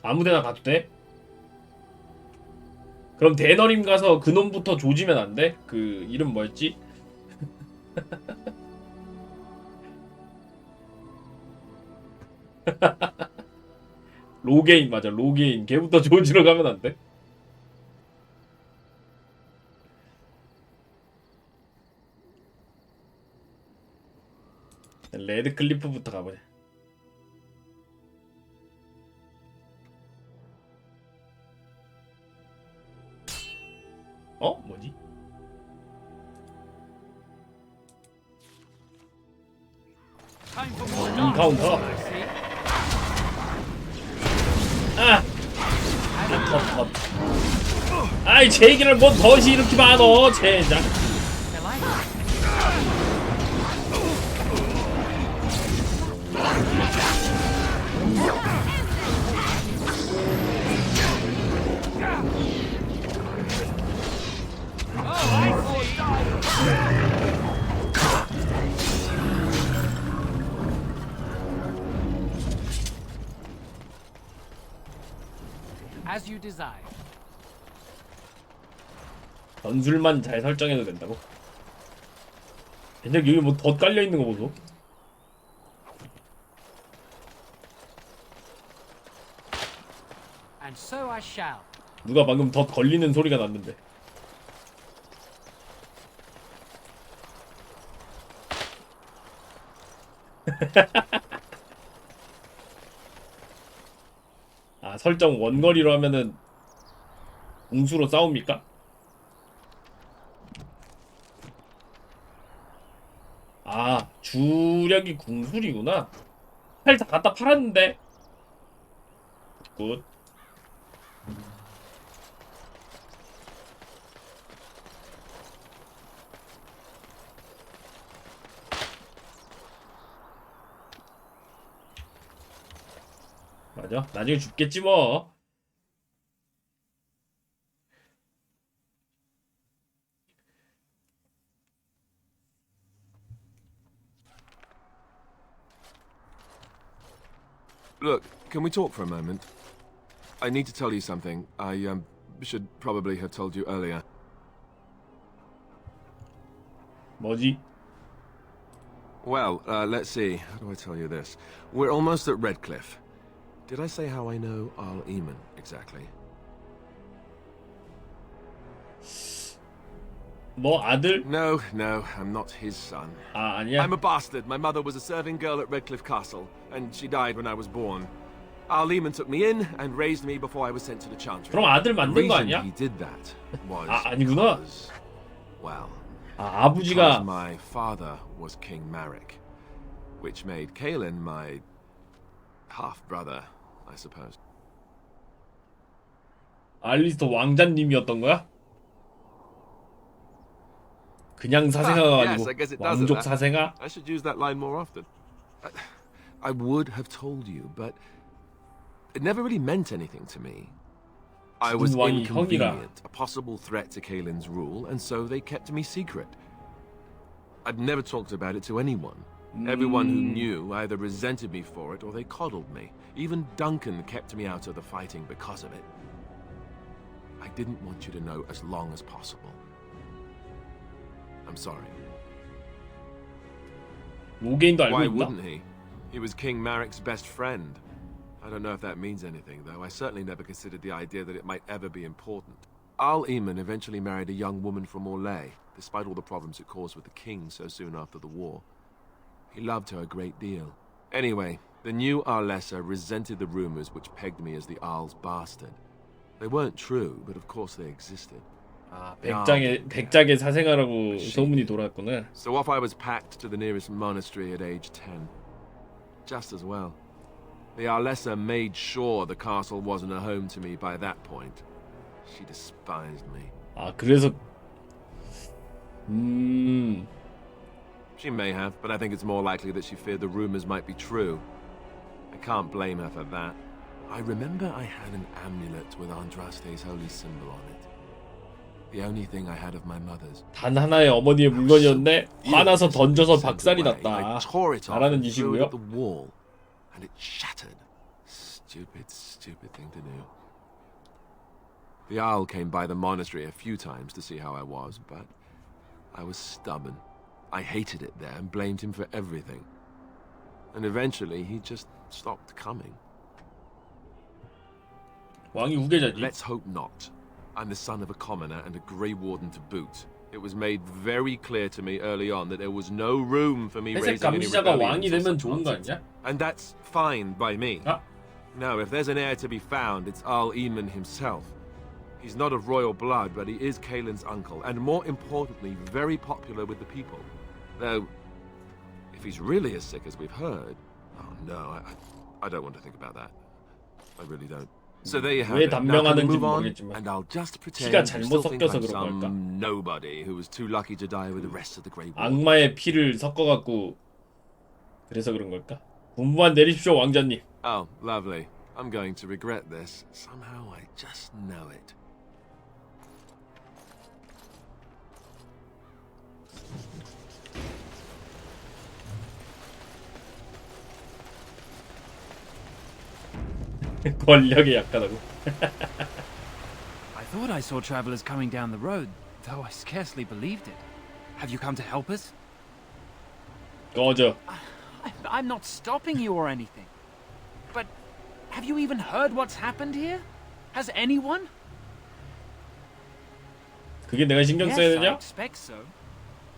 아무데나 가도 돼? 그럼 대너림 가서 그놈부터 조지면 안 돼? 그 이름 뭐였지? 로게인 맞아. 로게인 걔부터 조지러 가면 안 돼? 레드클리프부터 가보자. 뭐지? 인카운터. 컷. 아이 제 얘기를 뭐 덫이 이렇게 많어 젠장. As you desire. 전술만 잘 설정해도 된다고? 괜찮 여기 뭐 덧 깔려 있는 거 보소. And so I shall. 누가 방금 덧 걸리는 소리가 났는데. 아 설정 원거리로 하면은 궁수로 싸웁니까? 아 주력이 궁술이구나. 팔 다 갖다 팔았는데. 굿. 맞아. 나중에 죽겠지 뭐. Look, can we talk for a moment? I need to tell you something. I should probably have told you earlier. 뭐지? Well, let's see. How do I tell you this? We're almost at Redcliffe. Did I say how I know Arl Eamon exactly? 뭐 아들? No, I'm not his son. 아, 아니야? I'm a bastard. My mother was a serving girl at Redcliffe Castle, and she died when I was born. Arl Eamon took me in and raised me before I was sent to the Chantry. 그럼 아들 The 만든 거 reason 아니야? he did that was 아니구나. because, well, 아, 아버지가 because my father was King Marek, which made Kaelin my half-brother, I suppose. 알리스터 왕자님이었던 거야? 그냥 사생아가 Yes, 아니고 I guess it does 왕족 that. 사생아? I should use that line more often. I would have told you, but it never really meant anything to me. I was 왕이 형이라. inconvenient, a possible threat to Kaelin's rule, and so they kept me secret. I'd never talked about it to anyone. Everyone who knew either resented me for it or they coddled me. Even Duncan kept me out of the fighting because of it. I didn't want you to know as long as possible. I'm sorry. 로게인도 알고 Why 있나? wouldn't he? He was King Marek's best friend. I don't know if that means anything, though. I certainly never considered the idea that it might ever be important. Arl Eamon eventually married a young woman from Orlais, despite all the problems it caused with the king so soon after the war. He loved her a great deal. Anyway, the new Arlessa resented the rumors which pegged me as the Arl's bastard. They weren't true, but of course they existed. 아, 백작의 사생아라고 소문이 돌았구나. So off I was packed to the nearest monastery at age 10. Just as well. The Arlessa made sure the castle wasn't a home to me by that point. She despised me. 아, 그래서 She may have, but I think it's more likely that she feared the rumors might be true. I can't blame her for that. I remember I had an amulet with Andraste's holy symbol on it. The only thing I had of my mother's. 단 하나의 어머니의 물건이었네. 화나서 던져서 박살이 났다. 잘하는 짓이고요. The wall, and it shattered. Stupid thing to do. The Arl came by the monastery a few times to see how I was, but I was stubborn. I hated it there and blamed him for everything. And eventually he just stopped coming. 왕이 우계자지. Let's hope not. I'm the son of a commoner and a Grey Warden to boot. It was made very clear to me early on that there was no room for me 회색 raising any 감시자가 왕이 rebellions or 되면 such 좋은 거 nonsense. 아니야? And that's fine by me. 아, No, if there's an heir to be found, it's Arl Eamon himself. He's not of royal blood, but he is Kaelin's uncle, and more importantly, very popular with the people. Though, if he's really as sick as we've heard, oh no, I don't want to think about that. I really don't. So there you have 왜 it. Now can we 단명하는지 move on? 모르겠지만 And I'll just pretend 피가 you 잘못 still think 섞여서 I'm 그런 걸까? some nobody who was too lucky to die with the rest of the Grey Warden. 악마의 피를 섞어갖고 그래서 그런 걸까? 분부만 내리십시오, 왕자님. Oh, lovely. I'm going to regret this. Somehow I just know it. 권력에 약하다고. I thought I saw travelers coming down the road, though I scarcely believed it. Have you come to help us? 꺼져. I'm not stopping you or anything. But have you even heard what's happened here? Has anyone? 그게 내가 신경 Yes, 써야 I 되냐? expect so.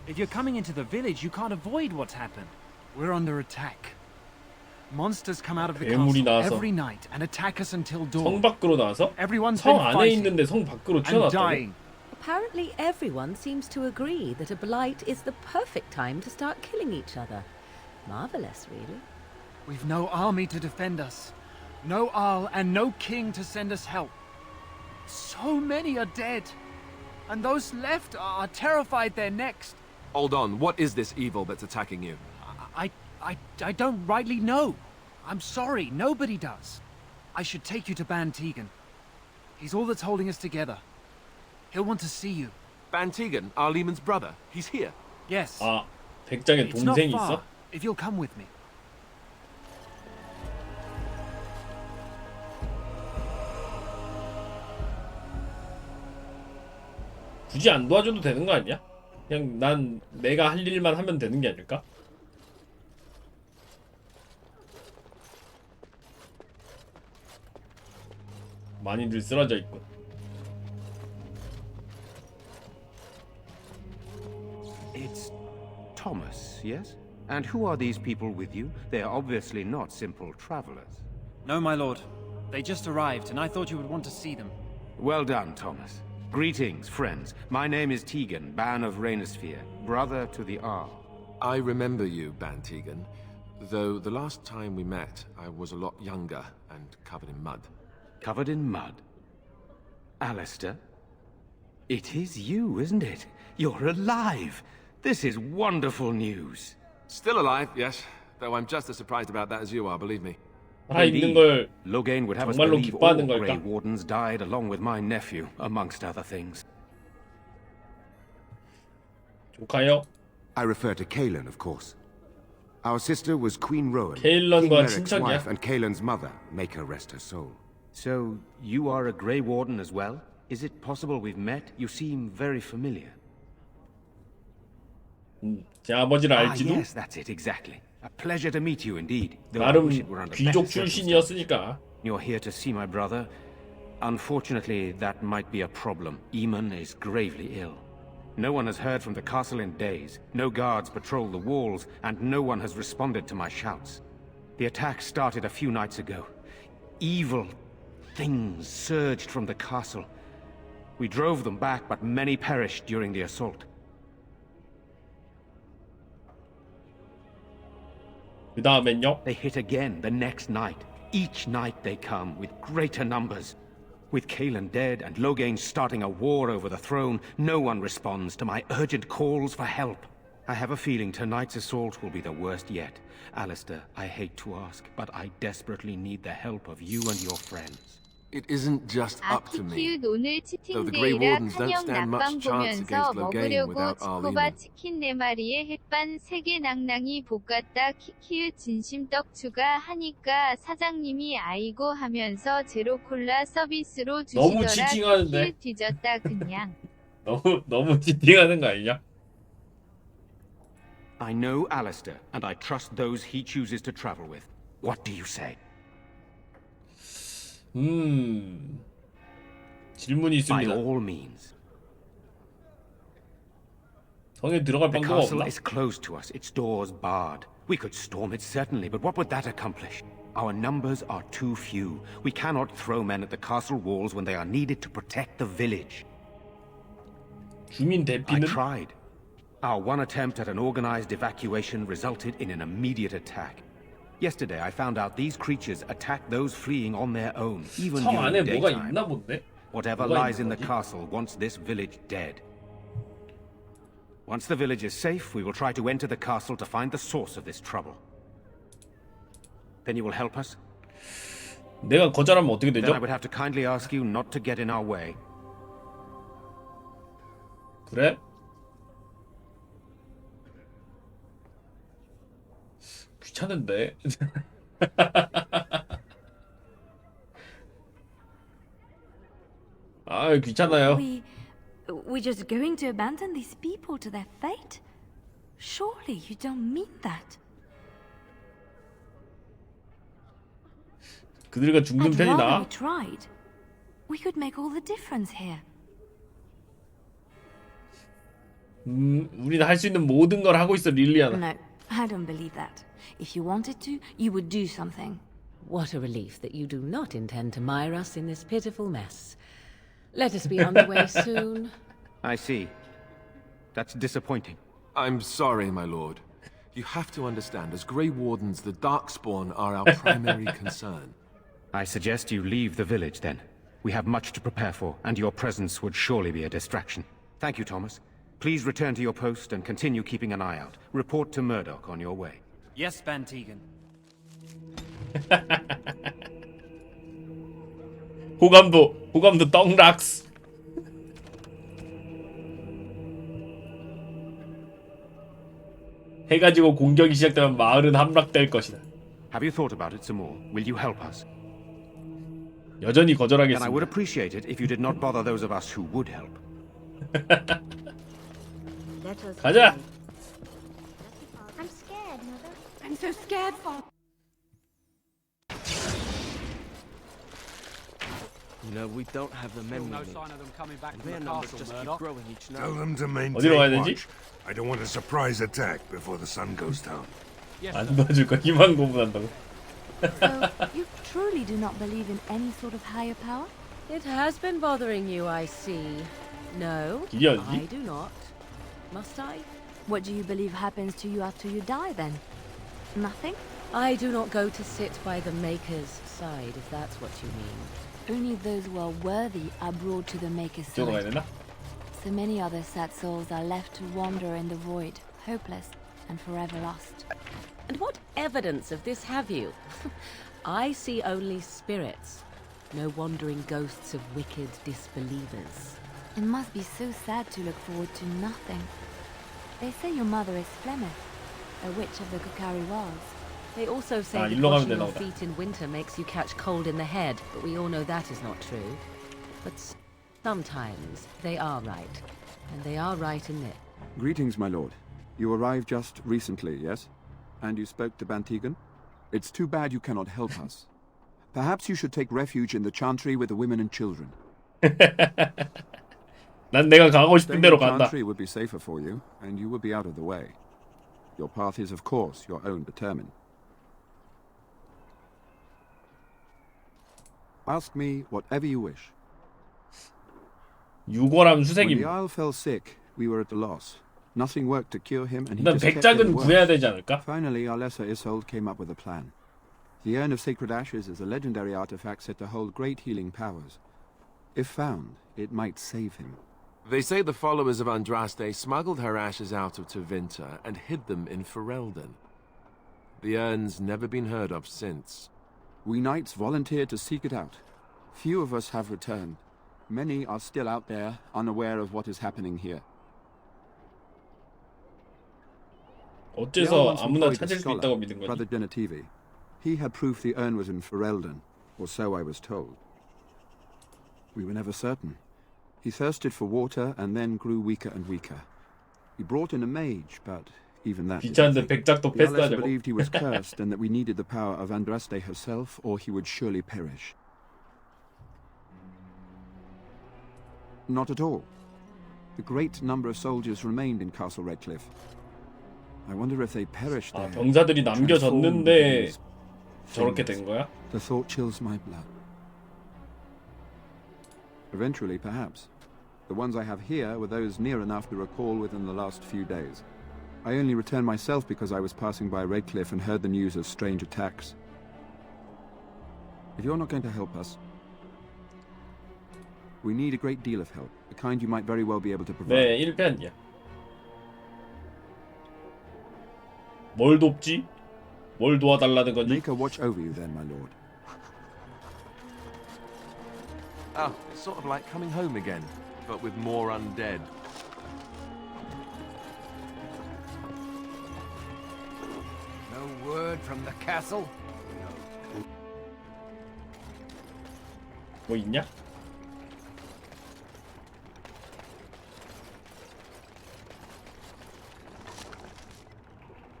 If you're coming into the village, you can't avoid what's happened. We're under attack. Monsters come out of the 괴물이 castle 나와서 every night and attack us until dawn. 성 밖으로 나와서? Everyone's 성 been 안에 fighting 있는데 성 밖으로 and 튀어나왔다고? dying. Apparently everyone seems to agree that a blight is the perfect time to start killing each other. Marvelous, really. We've no army to defend us. No Arl and no king to send us help. So many are dead. And those left are terrified they're next. Hold on, what is this evil that's attacking you? I don't rightly know. I'm sorry, nobody does. I should take you to Ban Tegan. He's all that's holding us together. He'll want to see you. Ban Tegan, our Lehman's brother. He's here. Yes. 아, 백장에 It's not 동생이 far, 있어? if you'll come with me. 굳이 안 도와줘도 되는 거 아니야? 그냥 난 내가 할 일만 하면 되는 게 아닐까? 많이들 쓰러져 있군. It's Thomas, yes? And who are these people with you? They are obviously not simple travelers. No, my lord. They just arrived, and I thought you would want to see them. Well done, Thomas. Greetings, friends. My name is Tegan, Ban of Rainersphere, brother to the Arl. I remember you, Ban Tegan. Though the last time we met, I was a lot younger and covered in mud. Covered in mud? Alistair? It is you, isn't it? You're alive! This is wonderful news. Still alive, yes. Though I'm just as surprised about that as you are, believe me. 살아있는 걸 Logain would have us 정말로 believe all 기뻐하는 Grey 걸까? Wardens died along with my nephew, amongst other things. 조카요? I refer to Kaelin, of course. Our sister was Queen Rowan, 케일런과 King Merrick's 친척이야? wife and Kaelin's mother. Make her rest her soul. So, you are a Grey Warden as well? Is it possible we've met? You seem very familiar. 제 아버지를 알지도? yes, that's it, exactly. A pleasure to meet you indeed. Though I 나름 wish it were under 귀족 better 출신이었으니까. You're here to see my brother. Unfortunately, that might be a problem. Eamon is gravely ill. No one has heard from the castle in days. No guards patrol the walls, and no one has responded to my shouts. The attack started a few nights ago. Evil things surged from the castle. We drove them back, but many perished during the assault. 그 다음엔요? They hit again the next night. Each night they come with greater numbers. With Kaelin dead and Logain starting a war over the throne, no one responds to my urgent calls for help. I have a feeling tonight's assault will be the worst yet. Alistair, I hate to ask, but I desperately need the help of you and your friends. It isn't just up to me. 키키읒 오늘 Though the Grey 치팅데이라 Wardens don't 칸형 stand much 낙방 chance 보면서 against Logain 먹으려고 without our 치코바 Lehman. 치킨 4마리에 햇반 3개 낭낭이 볶았다 키키읒 진심떡 추가하니까 사장님이 아이고 하면서 제로콜라 서비스로 너무 주시더라 치팅하는데? 키키읒 뒤졌다 그냥 너무 치팅하는 거 아니냐? I know Alistair, and I trust those he chooses to travel with. What do you say? 질문이 By 있습니다. all means. 성에 들어갈 The 방법 castle 없나? is closed to us, its doors barred. We could storm it certainly, but what would that accomplish? Our numbers are too few. We cannot throw men at the castle walls when they are needed to protect the village. 주민 I 대피는? tried. Our one attempt at an organized evacuation resulted in an immediate attack. Yesterday, I found out these creatures attack those fleeing on their own, even 성 안에 during 뭐가 daytime. 있나 본데? Whatever 뭐가 lies in 있는 the 거지? castle wants this village dead. Once the village is safe, we will try to enter the castle to find the source of this trouble. Then you will help us? 내가 거절하면 어떻게 Then 되죠? I would have to kindly ask you not to get in our way. 그래? 귀찮은데. 아, 귀찮아요. We're just going to abandon these people to their fate? Surely you don't mean that. 그들과 죽는 I'd 편이 rather 나아? we tried. We could make all the difference here. 우리는 할 수 있는 모든 걸 하고 있어, 릴리아나. No, I don't believe that. If you wanted to, you would do something. What a relief that you do not intend to mire us in this pitiful mess. Let us be on the way soon. I see. That's disappointing. I'm sorry, my lord. You have to understand, as Grey Wardens, the Darkspawn are our primary concern. I suggest you leave the village then. We have much to prepare for, and your presence would surely be a distraction. Thank you, Thomas. Please return to your post and continue keeping an eye out. Report to Murdoch on your way. Yes, Ban Tegan. 호감도 떡락스. 해가지고 공격이 시작되면 마을은 함락될 것이다. Have you thought about it some more? Will you help us? 여전히 And I would 거절하겠습니다. appreciate it if you did not bother those of us who would help. Let us 가자. I'm scared, Mother. I'm so scared, Father. You know, we don't have the men we No need. sign of them coming back And from their the numbers castle, just Murdoch. keep growing each night. Tell them to 어디로 가야 maintain 되지? watch. I don't want a surprise attack before the sun goes down. 안 도와줄 거 희망 고문한다고. So, you truly do not believe in any sort of higher power? It has been bothering you, I see. No, 길이 어디지? I do not. Must I? What do you believe happens to you after you die, then? Nothing? I do not go to sit by the Maker's side, if that's what you mean. Only those who are worthy are brought to the Maker's 이쪽으로 가야 side. 되나? So many other sad souls are left to wander in the void, hopeless and forever lost. And what evidence of this have you? I see only spirits, no wandering ghosts of wicked disbelievers. It must be so sad to look forward to nothing. They say your mother is Flemeth, a witch of the Kukari Wilds. They also say that 일로 가면 washing 되나 your 보다. feet in winter makes you catch cold in the head, but we all know that is not true. But sometimes they are right, and they are right in this. Greetings, my lord. You arrived just recently, yes? And you spoke to Bantigan? It's too bad you cannot help us. Perhaps you should take refuge in the chantry with the women and children. 난 내가 가고 싶은 Staying 대로 in the 간다. chantry would be safer for you, and you would be out of the way. Your path is, of course, your own determine. Ask me whatever you wish. 유골함 When 수색임. the Isle fell sick, we were at a loss. Nothing worked to cure him, and he 일단 just kept getting 백작은 worse. 구해야 되지 않을까? Finally, our lesser Isolde came up with a plan. The Urn of Sacred Ashes is a legendary artifact said to hold great healing powers. If found, it might save him. They say the followers of Andraste smuggled her ashes out of Tevinter and hid them in Ferelden. The urn's never been heard of since. We knights volunteered to seek it out. Few of us have returned. Many are still out there, unaware of what is happening here. 어째서 아무나 찾을 수 있다고 믿은 거지? Brother Genetivi. He had proof the urn was in Ferelden, or so I was told. We were never certain. He thirsted for water and then grew weaker and weaker. We brought in a mage, but even that... 귀찮은데 백작도 The others 패스하자고. believed he was cursed and that we needed the power of Andraste herself, or he would surely perish. Not at all. A great number of soldiers remained in Castle Redcliffe. I wonder if they perished there. 병사들이 transformed 남겨졌는데 into 저렇게 things. 된 거야? The thought chills my blood. Eventually, perhaps. The ones I have here were those near enough to recall within the last few days. I only returned myself because I was passing by Redcliffe and heard the news of strange attacks. If you're not going to help us, we need a great deal of help, the kind you might very well be able to provide. 네, 1편이야. 뭘 돕지? 뭘 도와달라는 건지? Make a watch over you then, my lord. Oh, it's sort of like coming home again, but with more undead. No word from the castle? 뭐 있냐?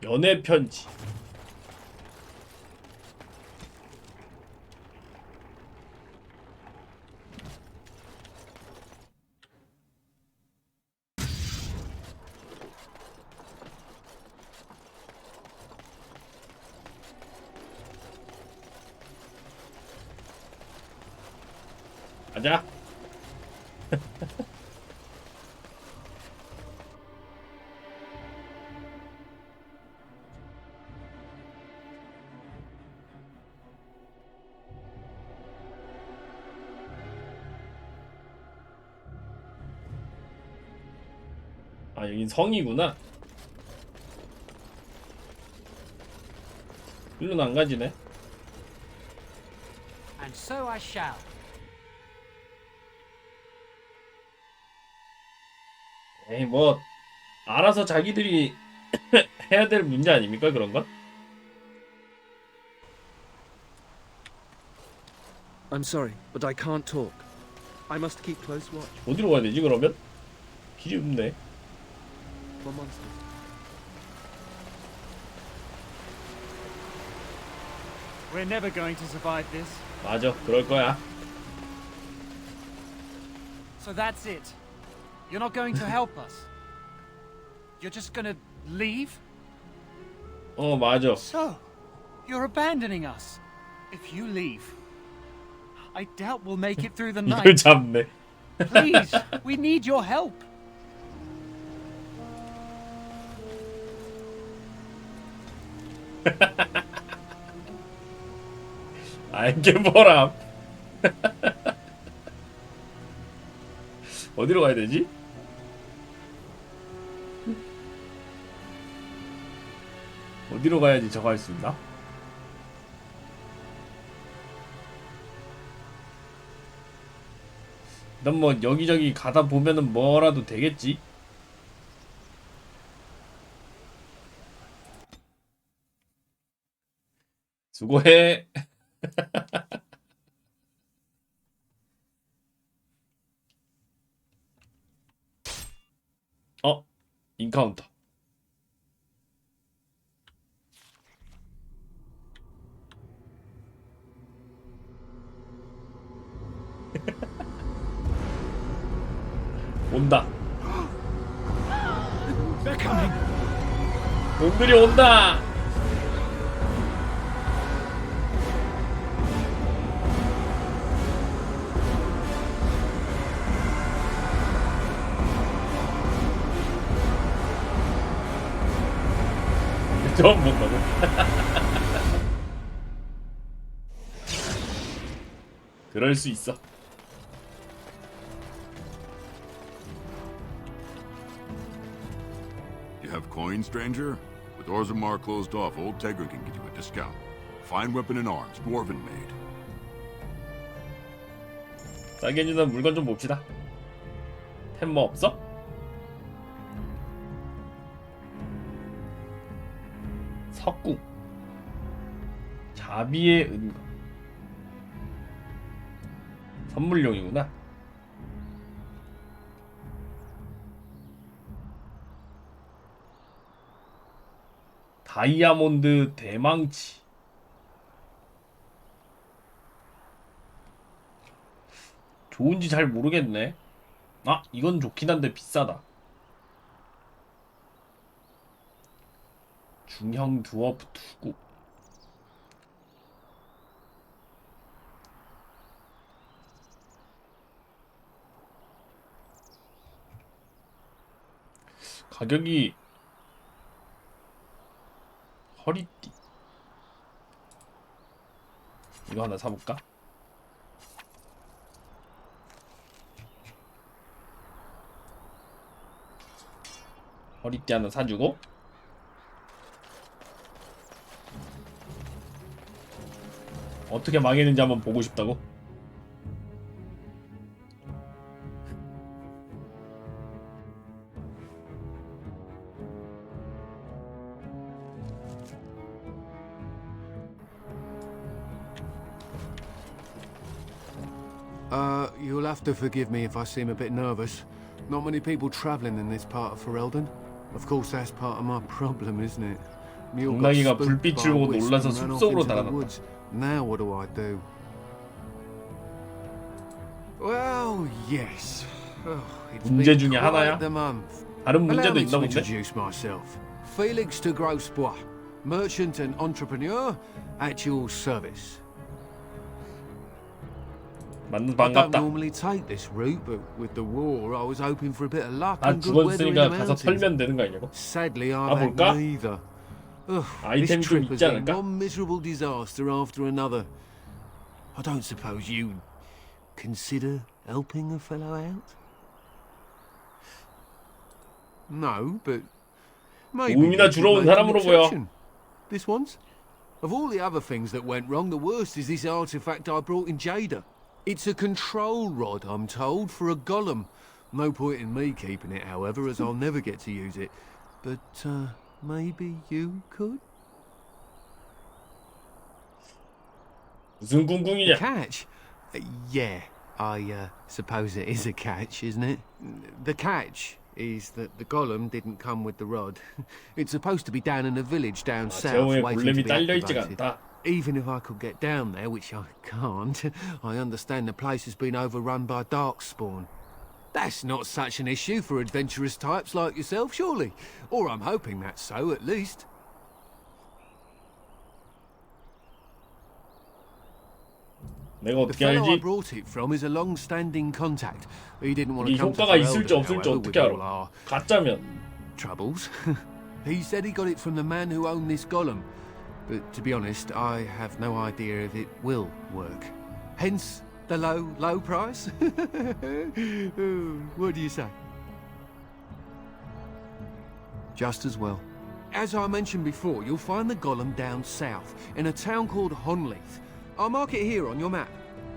연애 편지. 가자. 아, 여긴 성이구나. 일로는 안 가지네. And so I shall. 에이 뭐 알아서 자기들이 해야 될 문제 아닙니까 그런 건? I'm sorry, but I can't talk. I must keep close watch 어디로 가야 되지 그러면? 길이 없네. for monsters. We're never going to survive this. 맞아, 그럴 거야. So that's it. You're not going to help us. You're just gonna leave? 어, 맞아. So, you're abandoning us. If you leave, I doubt we'll make it through the 이걸 night. 잡네. Please, we need your help. 알게 뭐람. 어디로 가야 되지? 어디로 가야지 저거 할 수 있나? 난 뭐 여기저기 가다 보면은 뭐라도 되겠지? 수고해. 어? 인카운터. 온다. They're coming. 놈들이 온다. 처음 본다고? 그럴 수 있어. You have coin, stranger? With Orzammar closed off, old Tegra can get you a discount. Fine weapon and arms, dwarven made. 싸게 주는 물건 좀 봅시다. 템 뭐 없어? 석궁, 자비의 은거, 선물용이구나. 다이아몬드 대망치. 좋은지 잘 모르겠네. 아, 이건 좋긴 한데 비싸다. 중형 드워프 투구. 가격이 허리띠. 이거 하나 사볼까? 허리띠 하나 사주고 어떻게 망했는지 한번 보고 싶다고? You'll have to forgive me if I seem a bit nervous. Not many people traveling in this part of Ferelden. Of course, that's part of my problem, isn't it? Mule got 동랑이가 spooked by 불빛을 보고 wisp 놀라서 and ran off 숲속으로 into the 달아났다. woods. Now what do I do? Well, yes. It's 문제 been 중에 quite 하나야? the month. 다른 Allow 문제도 me 있나 to 본데? introduce myself. Felix de Grosbois, merchant and entrepreneur at your service. 맞는 I don't 반갑다. normally take this route, but with the war, I was hoping for a bit of luck 아, and good weather in the 죽었으니까 가서 mountains. 털면 되는 거 아니냐고? Sadly, 아, I've had 볼까? neither. Ugh, 아이템이 this 좀 trip has 있지 been 않을까? one miserable disaster after another. I don't suppose you consider helping a fellow out? No, but maybe 도움이나 you 주러 온 could make an 사람으로 보여. exception. This one's? Of all the other things that went wrong, the worst is this artifact I brought in Jada. It's a control rod, I'm told, for a golem. No point in me keeping it, however, as I'll never get to use it. But, maybe you could? 무슨 꿍꿍이냐? Catch? Yeah, I suppose it is a catch, isn't it? The catch is that the golem didn't come with the rod. It's supposed to be down in a village down south, 제호에 waiting to 골렘이 be 딸려 있지가 activated. 않다. Even if I could get down there, which I can't, I understand the place has been overrun by darkspawn. That's not such an issue for adventurous types like yourself, surely? Or I'm hoping that's so, at least. 내가 The 어떻게 fellow I 알지? brought it from is a long-standing contact. He didn't want to 이 come to 효과가 있을지 Ferelden, 없을지 however, 어떻게 with all 알아? our 가짜면. troubles. He said he got it from the man who owned this golem. But to be honest, I have no idea if it will work. Hence the low price. What do you say? Just as well. As I mentioned before, you'll find the golem down south, in a town called Honleith. I'll mark it here on your map.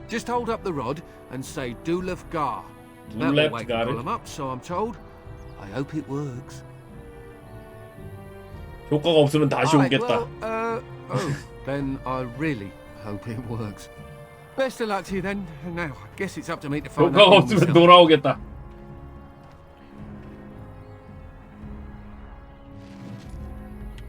Just hold up the rod and say Dulef Gar. That will wake the golem up, so I'm told. I hope it works. 효과가 없으면 다시 오겠다. Then I really hope it works. Best of luck to you then. Now, I guess it's up to me to find out. 효과가 없으면 돌아오겠다.